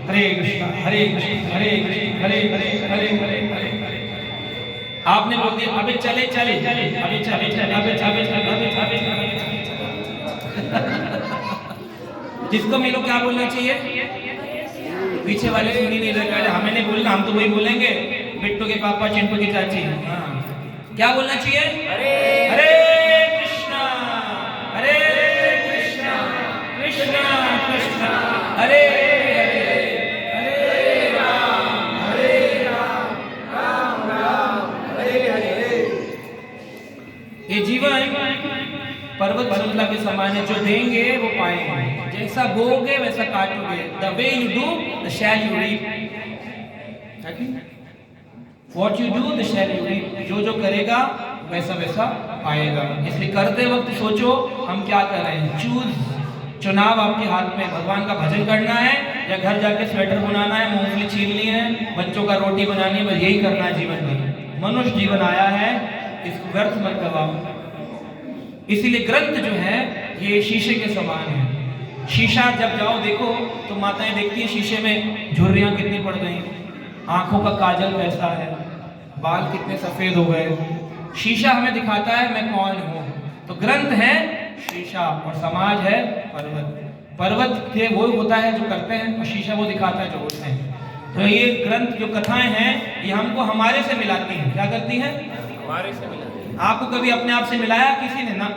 Speaker 1: हरे कृष्णा हरे कृष्णा हरे कृष्णा हरे हरे हरे हरे हरे हरे। आपने बोल दिया अबे चले चले चले, अबे चले चले, अबे चले चले, अबे चले चले। जिसको मिलो क्या बोलना चाहिए, पीछे वाले सुन ही नहीं रहे, हमें नहीं बोलना, हम तो वही बोलेंगे, बिट्टू के पापा चिंटू की चाची। हाँ, क्या बोलना चाहिए, हरे कृष्णा कृष्णा कृष्णा हरे हरे हरे पर्वत श्रृंखला के समान है, जो देंगे वो पाएंगे, जैसा बोगे वैसा काटोगे, the way you do the shall you reap, what you do the shall you reap, जो जो करेगा वैसा वैसा पाएगा। इसलिए करते वक्त सोचो हम क्या कर रहे हैं, चुनाव आपके हाथ में, भगवान का भजन करना है या घर जाके स्वेटर बनाना है, मूंगफली छीलनी है, बच्चों का रोटी बनानी है, बस यही करना है जीवन में। मनुष्य जीवन आया है, इसको व्यर्थ मत गवाओ। इसीलिए ग्रंथ जो है ये शीशे के समान है। शीशा जब जाओ देखो तो माताएं देखती हैं शीशे में झुर्रियां कितनी पड़ गई, आंखों का काजल कैसा है, बाल कितने सफेद हो गए। शीशा हमें दिखाता है मैं कौन हूँ। तो ग्रंथ है शीशा और समाज है पर्वत। पर्वत के वो होता है जो करते हैं और शीशा वो दिखाता है जो होते हैं। तो ये ग्रंथ जो कथाएं हैं ये हमको हमारे से मिलाती हैं। क्या करती हैं?
Speaker 3: हमारे से मिलाती हैं।
Speaker 1: आपको कभी अपने आप से मिलाया किसी ने? ना,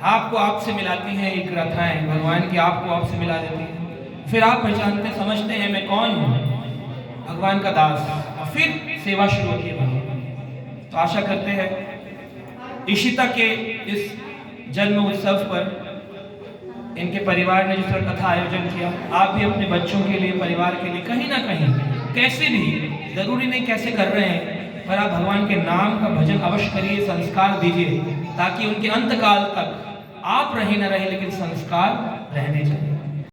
Speaker 1: आपको आपसे मिलाती हैं ये कथाएं, भगवान की आपको आपसे मिला देती हैं। फिर आप पहचानते समझते हैं मैं कौन हूँ, भगवान का दास, और फिर सेवा शुरू होती है। तो आशा करते हैं इशिता के इस जन्म उत्सव पर इनके परिवार ने जिस तरह कथा आयोजन किया, आप भी अपने बच्चों के लिए, परिवार के लिए कहीं ना कहीं, कैसे भी, जरूरी नहीं कैसे कर रहे हैं, पर आप भगवान के नाम का भजन अवश्य करिए, संस्कार दीजिए, ताकि उनके अंतकाल तक आप रहे न रहे लेकिन संस्कार रहने चाहिए।